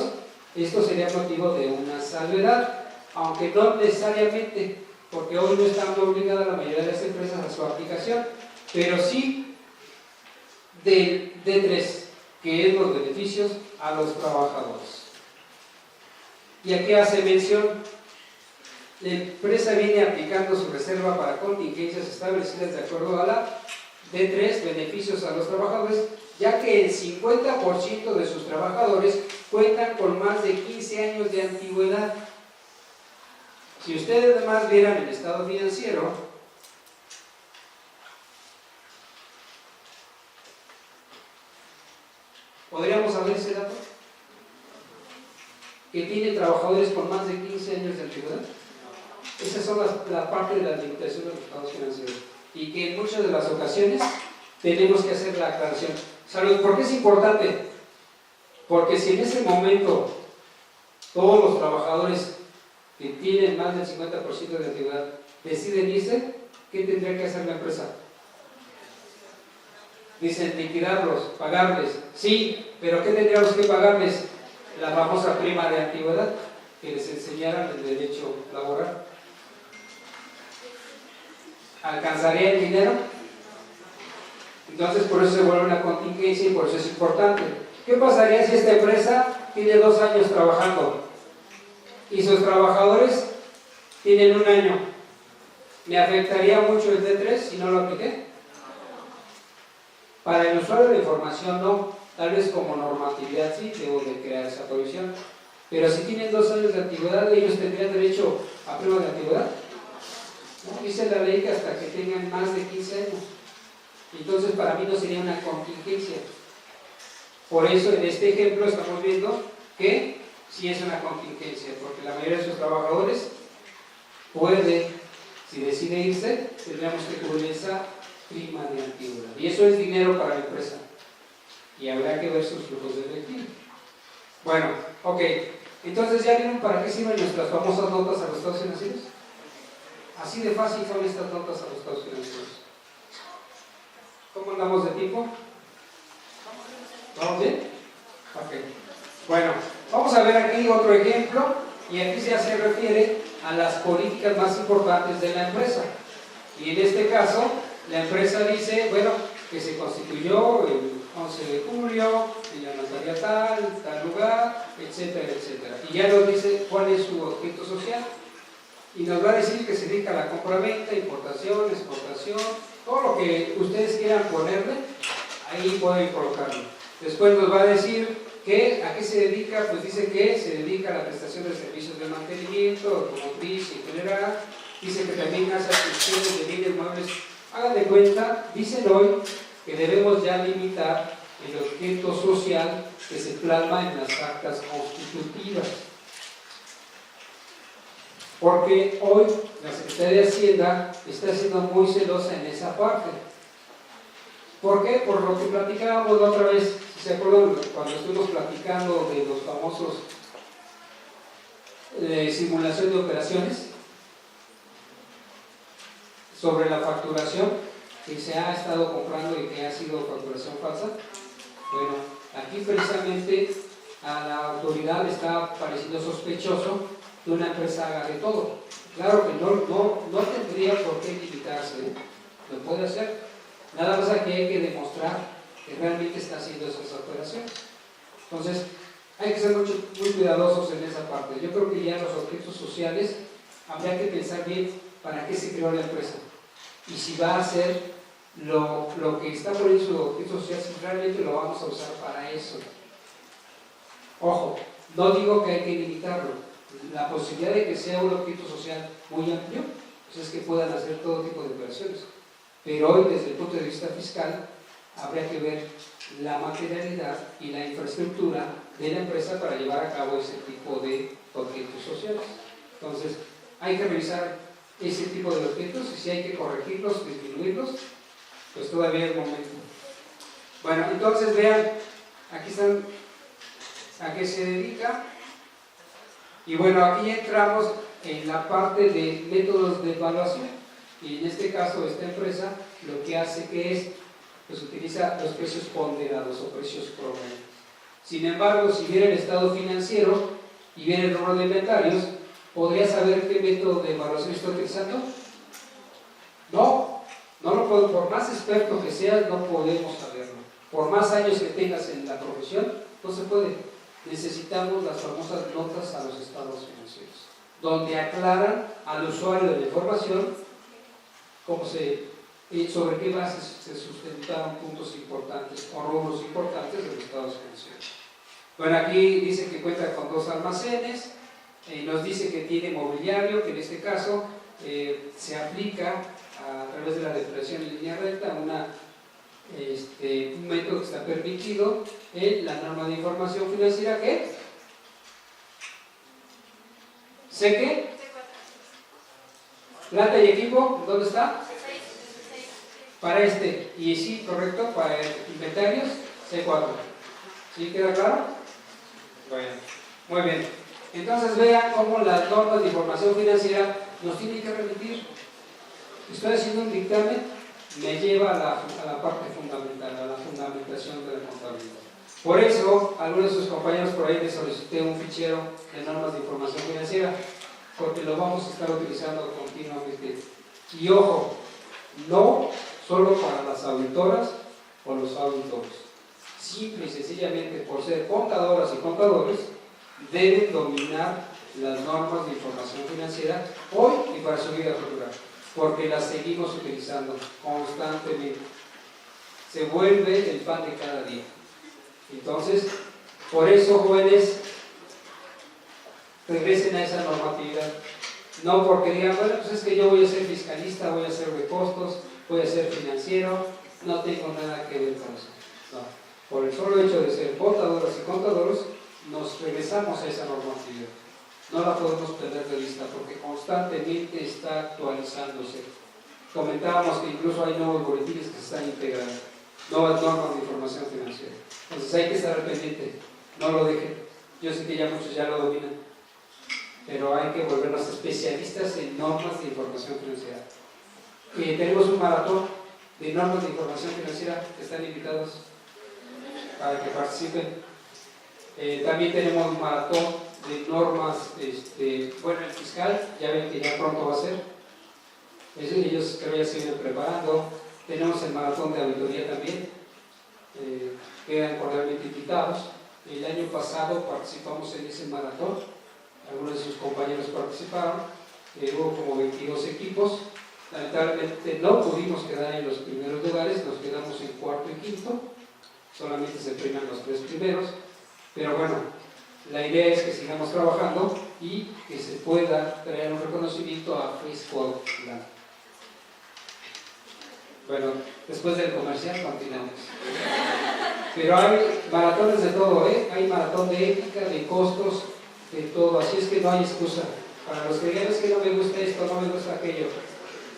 esto sería motivo de una salvedad, aunque no necesariamente, porque hoy no están obligadas la mayoría de las empresas a su aplicación, pero sí del D3, que es los beneficios a los trabajadores. Y aquí hace mención. La empresa viene aplicando su reserva para contingencias establecidas de acuerdo a la D3, beneficios a los trabajadores, ya que el 50% de sus trabajadores cuentan con más de 15 años de antigüedad. Si ustedes además vieran el estado financiero, ¿podríamos saber ese dato? ¿Que tiene trabajadores con más de 15 años de antigüedad? Esas son la parte de la limitación de los estados financieros y que en muchas de las ocasiones tenemos que hacer la aclaración. Salud, ¿por qué es importante? Porque si en ese momento todos los trabajadores que tienen más del 50% de antigüedad deciden irse, ¿qué tendría que hacer la empresa? Dicen liquidarlos, pagarles. Sí, pero ¿qué tendríamos que pagarles? La famosa prima de antigüedad que les enseñaran el derecho laboral. ¿Alcanzaría el dinero? Entonces por eso se vuelve una contingencia y por eso es importante. ¿Qué pasaría si esta empresa tiene 2 años trabajando y sus trabajadores tienen un año. ¿Me afectaría mucho el D3 si no lo apliqué? Para el usuario de información no, tal vez como normatividad sí debo de crear esa provisión, pero si tienen 2 años de antigüedad, ellos tendrían derecho a prima de antigüedad. ¿No? Dice la ley que hasta que tengan más de 15 años. Entonces para mí no sería una contingencia. Por eso en este ejemplo estamos viendo que sí es una contingencia, porque la mayoría de sus trabajadores puede, si decide irse, tendríamos que cubrir esa prima de antigüedad. Y eso es dinero para la empresa. Y habrá que ver sus flujos de efectivo. Bueno, ok. Entonces, ¿ya vieron para qué sirven nuestras famosas notas a los estados financieros? Así de fácil son estas notas a los estados financieros. ¿Cómo andamos de tiempo? ¿Vamos bien? Ok. Bueno, vamos a ver aquí otro ejemplo. Y aquí ya se refiere a las políticas más importantes de la empresa. Y en este caso, la empresa dice, bueno, que se constituyó el 11 de julio, en la notaría tal lugar, etcétera, etcétera. Y ya nos dice cuál es su objeto social. Y nos va a decir que se dedica a la compra-venta, importación, exportación, todo lo que ustedes quieran ponerle, ahí pueden colocarlo. Después nos va a decir que a qué se dedica, pues dice que se dedica a la prestación de servicios de mantenimiento, automotriz en general. Dice que también hace adquisiciones de bienes muebles. Hagan de cuenta, dicen hoy que debemos ya limitar el objeto social que se plasma en las actas constitutivas. Porque hoy la Secretaría de Hacienda está siendo muy celosa en esa parte. ¿Por qué? Por lo que platicábamos la otra vez, si se acuerdan, cuando estuvimos platicando de los famosos simulación de operaciones, sobre la facturación que se ha estado comprando y que ha sido facturación falsa. Bueno, aquí precisamente a la autoridad le está pareciendo sospechoso que una empresa haga de todo. Claro que no tendría por qué limitarse, ¿eh? Lo puede hacer. Nada más aquí hay que demostrar que realmente está haciendo esas operaciones. Entonces, hay que ser muy cuidadosos en esa parte. Yo creo que ya los objetos sociales habría que pensar bien para qué se creó la empresa. Y si va a hacer lo que está por ahí su objeto social, si realmente lo vamos a usar para eso. Ojo, no digo que hay que limitarlo. La posibilidad de que sea un objeto social muy amplio, pues es que puedan hacer todo tipo de operaciones. Pero hoy, desde el punto de vista fiscal, habría que ver la materialidad y la infraestructura de la empresa para llevar a cabo ese tipo de objetos sociales. Entonces, hay que revisar ese tipo de objetos y si hay que corregirlos, disminuirlos, pues todavía es momento. Bueno, entonces vean, aquí están a qué se dedica. Y bueno, aquí entramos en la parte de métodos de evaluación. Y en este caso, esta empresa lo que hace que es, pues utiliza los precios ponderados o precios promedio. Sin embargo, si viera el estado financiero y viera el rubro de inventarios, ¿podría saber qué método de evaluación está utilizando? No lo puedo, por más experto que seas, no podemos saberlo. Por más años que tengas en la profesión, no se puede. Necesitamos las famosas notas a los estados financieros, donde aclaran al usuario de la información sobre qué bases se sustentaron puntos importantes o rubros importantes de los estados financieros. Bueno, aquí dice que cuenta con 2 almacenes, nos dice que tiene mobiliario, que en este caso se aplica a través de la declaración en línea recta un método que está permitido en la norma de información financiera que sé que planta y equipo, ¿dónde está? Para y sí, correcto, para inventarios C4. ¿Sí queda claro? Bueno, muy bien. Entonces vean cómo las normas de información financiera nos tienen que remitir. Estoy haciendo un dictamen, me lleva a la parte fundamental, a la fundamentación de la contabilidad. Por eso, a algunos de sus compañeros por ahí les solicité un fichero de normas de información financiera, porque lo vamos a estar utilizando continuamente. Y ojo, no solo para las auditoras o los auditores. Simple y sencillamente por ser contadoras y contadores, deben dominar las normas de información financiera hoy y para su vida futura, porque las seguimos utilizando constantemente. Se vuelve el pan de cada día. Entonces, por eso, jóvenes, regresen a esa normatividad. No porque digan, bueno, pues es que yo voy a ser fiscalista, voy a ser de costos, voy a ser financiero, no tengo nada que ver con eso. No. Por el solo hecho de ser contadoras y contadores, nos regresamos a esa normatividad. No la podemos perder de vista porque constantemente está actualizándose. Comentábamos que incluso hay nuevos boletines que se están integrando, nuevas normas de información financiera. Entonces hay que estar pendiente, no lo dejen. Yo sé que ya muchos ya lo dominan, pero hay que volvernos especialistas en normas de información financiera. Tenemos un maratón de normas de información financiera que están invitados para que participen. También tenemos un maratón de normas, bueno, el fiscal, ya ven que ya pronto va a ser. Ellos creo ya se vienen preparando. Tenemos el maratón de auditoría también, quedan cordialmente invitados. El año pasado participamos en ese maratón, algunos de sus compañeros participaron, hubo como 22 equipos. Lamentablemente no pudimos quedar en los primeros lugares, nos quedamos en cuarto y quinto, solamente se premian los 3 primeros, pero bueno, la idea es que sigamos trabajando y que se pueda traer un reconocimiento a Fiscal Plan. Bueno, después del comercial continuamos. Pero hay maratones de todo, hay maratón de ética, de costos, de todo, así es que no hay excusa. Para los que digan es que no me gusta esto, no me gusta aquello,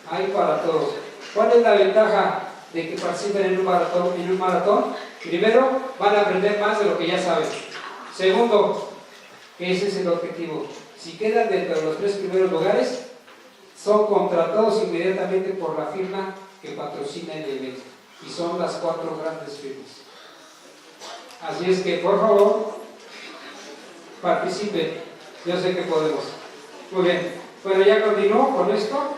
hay para todos. ¿Cuál es la ventaja de que participen en un maratón? Primero, van a aprender más de lo que ya saben. Segundo, que ese es el objetivo. Si quedan dentro de los 3 primeros lugares, son contratados inmediatamente por la firma que patrocina el evento. Y son las 4 grandes firmas. Así es que, por favor, participen. Yo sé que podemos. Muy bien. Bueno, ya continúo con esto.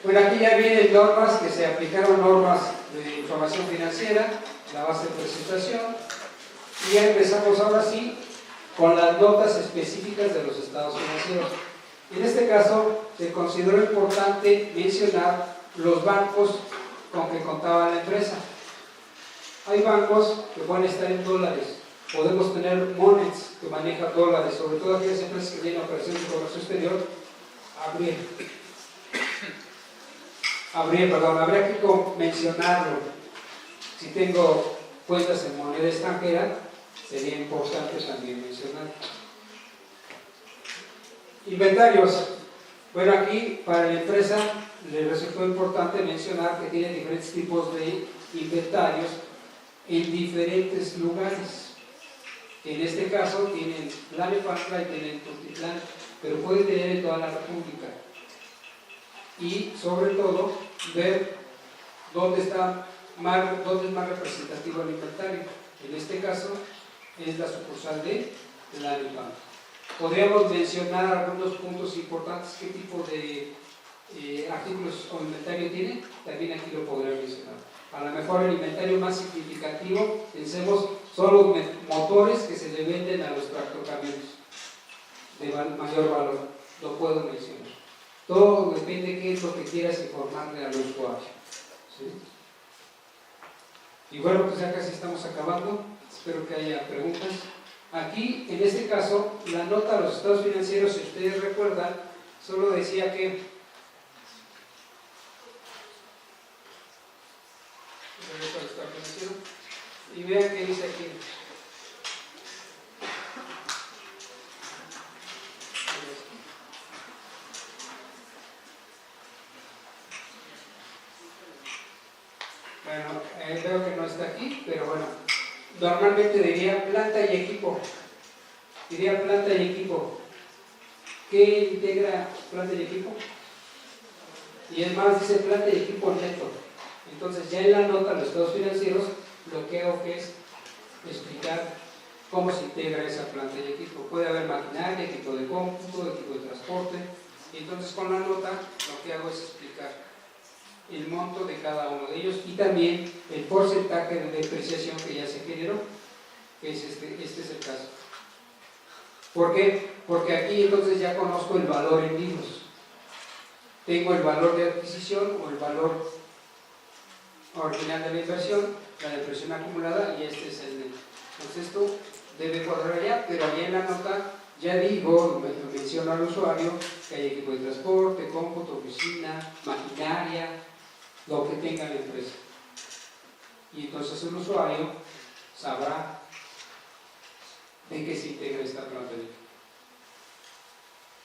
Bueno, aquí ya vienen normas que se aplicaron, normas de información financiera, la base de presentación. Y ya empezamos ahora sí con las notas específicas de los estados financieros. En este caso, se consideró importante mencionar los bancos con que contaba la empresa. Hay bancos que pueden estar en dólares. Podemos tener Monex que maneja dólares, sobre todo aquellas empresas que tienen operaciones de comercio exterior. Habría que mencionarlo. Si tengo cuentas en moneda extranjera, sería importante también mencionar. Inventarios. Bueno, aquí para la empresa le resultó importante mencionar que tiene diferentes tipos de inventarios en diferentes lugares. En este caso tienen Tlalnepantla y tienen Tultitlán, pero puede tener en toda la República. Y sobre todo, ver dónde es más representativo el inventario. En este caso, es la sucursal de Tlalnepantla. Podríamos mencionar algunos puntos importantes, qué tipo de artículos o inventario tiene, también aquí lo podría mencionar. A lo mejor el inventario más significativo, pensemos, son los motores que se le venden a los tractocamiones de mayor valor, lo puedo mencionar. Todo depende de qué es lo que quieras informarle al usuario. ¿Sí? Y bueno, pues ya casi estamos acabando, espero que haya preguntas. Aquí, en este caso, la nota de los estados financieros, si ustedes recuerdan, solo decía que y vean qué dice aquí. Bueno, veo que no está aquí, pero bueno, normalmente diría planta y equipo. Diría planta y equipo. ¿Qué integra planta y equipo? Y es más, dice planta y equipo neto. Entonces, ya en la nota de los estados financieros, lo que hago que es explicar cómo se integra esa planta y equipo. Puede haber maquinaria, equipo de cómputo, equipo de transporte. Y entonces, con la nota, lo que hago es explicar el monto de cada uno de ellos y también el porcentaje de depreciación que ya se generó, que es este es el caso. ¿Por qué? Porque aquí entonces ya conozco el valor en libros. Tengo el valor de adquisición o el valor original de la inversión, la depreciación acumulada, y este es el neto. Entonces esto debe correr allá, pero allá en la nota ya digo, menciono al usuario que hay equipo de transporte, cómputo, oficina, maquinaria, lo que tenga la empresa. Y entonces el usuario sabrá de qué se integra esta planta de.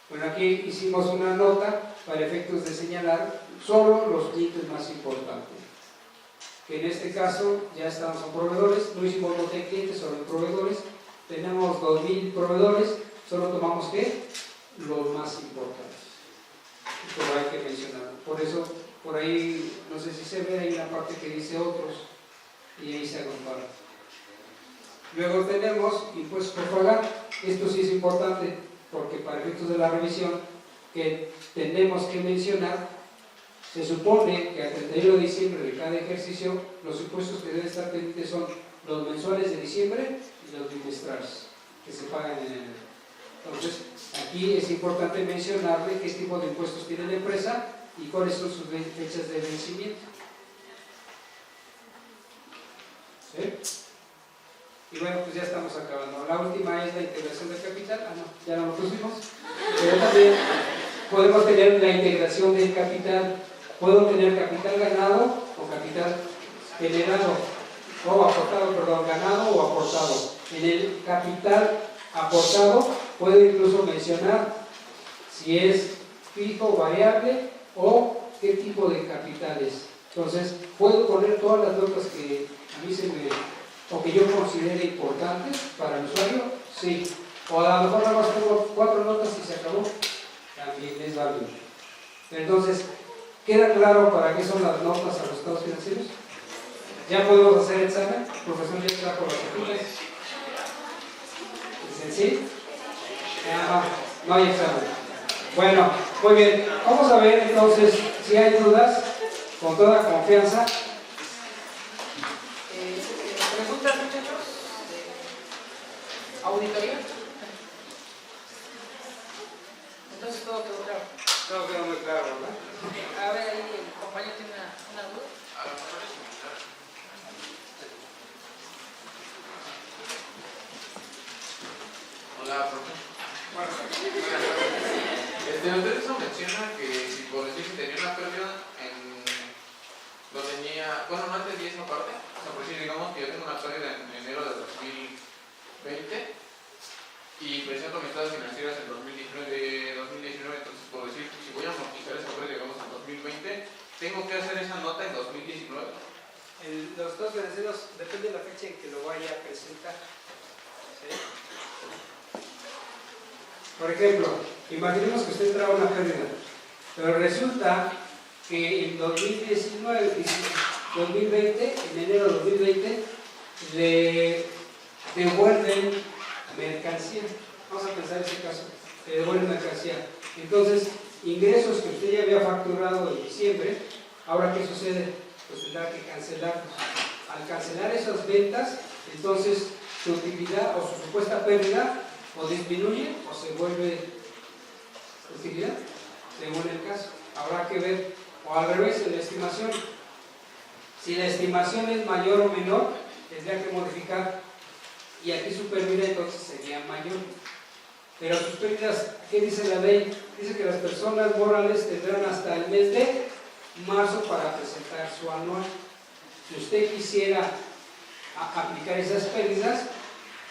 Bueno, aquí hicimos una nota para efectos de señalar solo los clientes más importantes. Que en este caso ya estamos en proveedores, no hicimos nota de clientes, solo en proveedores. Tenemos 2000 proveedores, solo tomamos ¿qué? Los más importantes. Esto hay que mencionarlo. Por eso, por ahí, no sé si se ve ahí la parte que dice otros, y ahí se compara. Luego tenemos impuestos por pagar. Esto sí es importante, porque para efectos de la revisión que tenemos que mencionar, se supone que a 31 de diciembre de cada ejercicio los impuestos que deben estar pendientes son los mensuales de diciembre y los bimestrales que se pagan en enero. Entonces, aquí es importante mencionarle qué tipo de impuestos tiene la empresa y cuáles son sus fechas de vencimiento. ¿Sí? Y bueno, pues ya estamos acabando. La última es la integración del capital. Ah, no, ya no lo pusimos. Pero también podemos tener la integración del capital. Puedo tener capital ganado o capital generado, o aportado, perdón, ganado o aportado. En el capital aportado puedo incluso mencionar si es fijo, variable o qué tipo de capital es. Entonces, puedo poner todas las notas que a mí se me, o que yo considere importantes para el usuario, sí. O a lo mejor nada más pongo 4 notas y se acabó, también es válido. Entonces, ¿queda claro para qué son las notas a los estados financieros? ¿Ya podemos hacer el examen? El profesor ya trajo las apuntes. ¿Es sí? No hay examen. Bueno, muy bien. Vamos a ver entonces si hay dudas, con toda confianza. ¿Preguntas, muchachos? ¿Auditoría? Entonces todo quedó claro. Todo quedó muy claro, ¿verdad? A ver, ahí el compañero tiene una duda. Hola, profe. Usted eso menciona que si por decir que tenía una pérdida lo tenía, bueno, no entendí esa parte. O sea, por decir, digamos que yo tengo una pérdida en enero de 2020 y presento mis estados financieros en 2019, entonces por decir, si voy a amortizar esa pérdida, digamos, en 2020, ¿tengo que hacer esa nota en 2019? Los estados financieros depende de la fecha en que lo vaya a presentar. ¿Sí? Por ejemplo, imaginemos que usted trae una pérdida, pero resulta que en 2019, 2020, en enero de 2020, le devuelven mercancía. Vamos a pensar ese caso, le devuelven mercancía. Entonces, ingresos que usted ya había facturado en diciembre, ahora ¿qué sucede? Pues tendrá que cancelarlos. Al cancelar esas ventas, entonces su utilidad o su supuesta pérdida o disminuye o se vuelve utilidad, según el caso. Habrá que ver, o al revés, en la estimación. Si la estimación es mayor o menor, tendría que modificar, y aquí su pérdida entonces sería mayor. Pero sus pérdidas, ¿qué dice la ley? Dice que las personas morales tendrán hasta el mes de marzo para presentar su anual. Si usted quisiera aplicar esas pérdidas,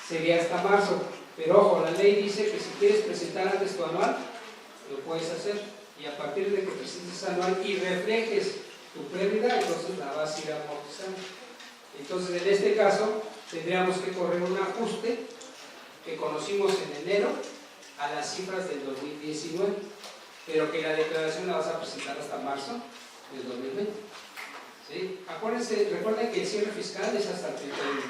sería hasta marzo. Pero ojo, la ley dice que si quieres presentar antes tu anual, lo puedes hacer. Y a partir de que presentes anual y reflejes tu pérdida, entonces la vas a ir amortizando. Entonces, en este caso, tendríamos que correr un ajuste que conocimos en enero a las cifras del 2019, pero que la declaración la vas a presentar hasta marzo del 2020. ¿Sí? Acuérdense, recuerden que el cierre fiscal es hasta el 31,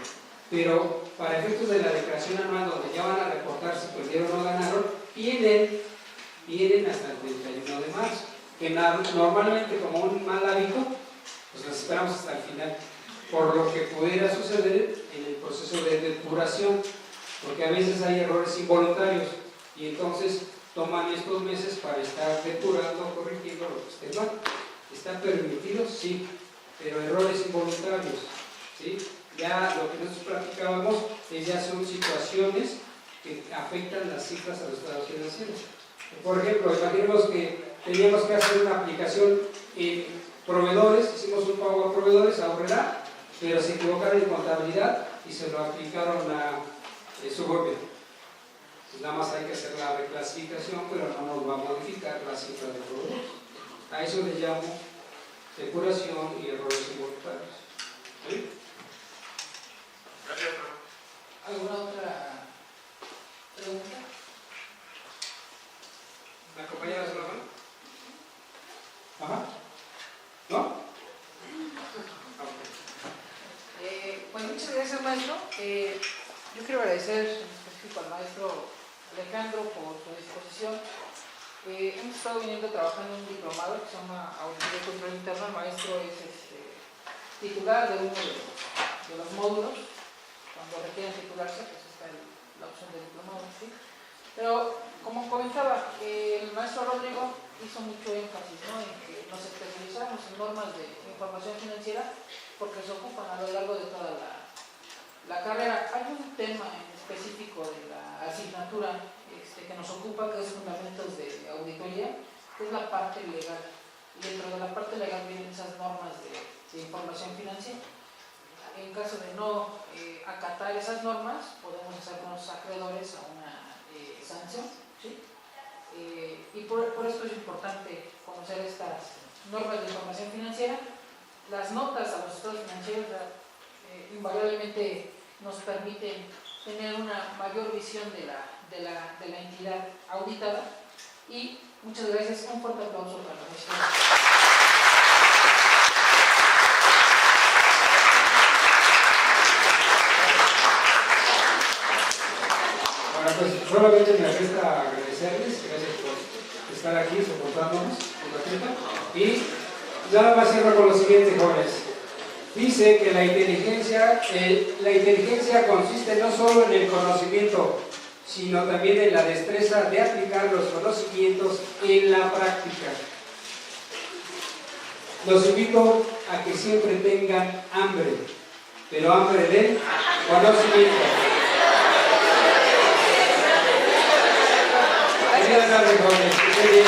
pero para efectos de la declaración anual, donde ya van a reportar si perdieron o ganaron, vienen hasta el 31 de marzo, que normalmente, como un mal hábito, pues las esperamos hasta el final, por lo que pudiera suceder en el proceso de depuración. porque a veces hay errores involuntarios y entonces toman estos meses para estar depurando, corrigiendo lo que esté mal. ¿Está permitido? Sí, pero errores involuntarios, ¿sí? Ya lo que nosotros platicábamos es ya son situaciones que afectan las cifras a los estados financieros. Por ejemplo, imaginemos que teníamos que hacer una aplicación en proveedores, hicimos un pago a proveedores, a Aurrera, pero se equivocaron en contabilidad y se lo aplicaron a Suburbia. Pues nada más hay que hacer la reclasificación, pero no nos va a modificar la cifra de proveedores. A eso le llamo depuración y errores involuntarios. ¿Sí? Gracias. ¿Alguna otra pregunta? ¿La compañera de la mano? Ajá. ¿No? Pues muchas gracias, maestro. Yo quiero agradecer en específico al maestro Alejandro por su disposición. Hemos estado viniendo trabajando en un diplomado que se llama Auditoría y Control Interno. El maestro es titular de uno de los módulos. Cuando requieren titularse, pues está la opción de diplomado, ¿sí? Pero, como comentaba, el maestro Rodrigo hizo mucho énfasis, ¿no?, en que nos especializamos en normas de información financiera porque se ocupan a lo largo de toda la carrera. Hay un tema en específico de la asignatura que nos ocupa, que es fundamentos de auditoría, que es la parte legal. Y dentro de la parte legal vienen esas normas de información financiera. En caso de no acatar esas normas, podemos hacernos acreedores a una sanción, ¿sí? Y por esto es importante conocer estas normas de información financiera. Las notas a los estados financieros invariablemente nos permiten tener una mayor visión de la entidad auditada. Y muchas gracias, un fuerte aplauso para la maestra. Bueno, pues solamente me resta agradecerles, gracias por estar aquí soportándonos un ratito. Y nada más cierro con lo siguiente, jóvenes. Dice que la inteligencia consiste no solo en el conocimiento, sino también en la destreza de aplicar los conocimientos en la práctica. Los invito a que siempre tengan hambre, pero hambre de conocimiento. Buenas tardes, jóvenes. Que estén bien.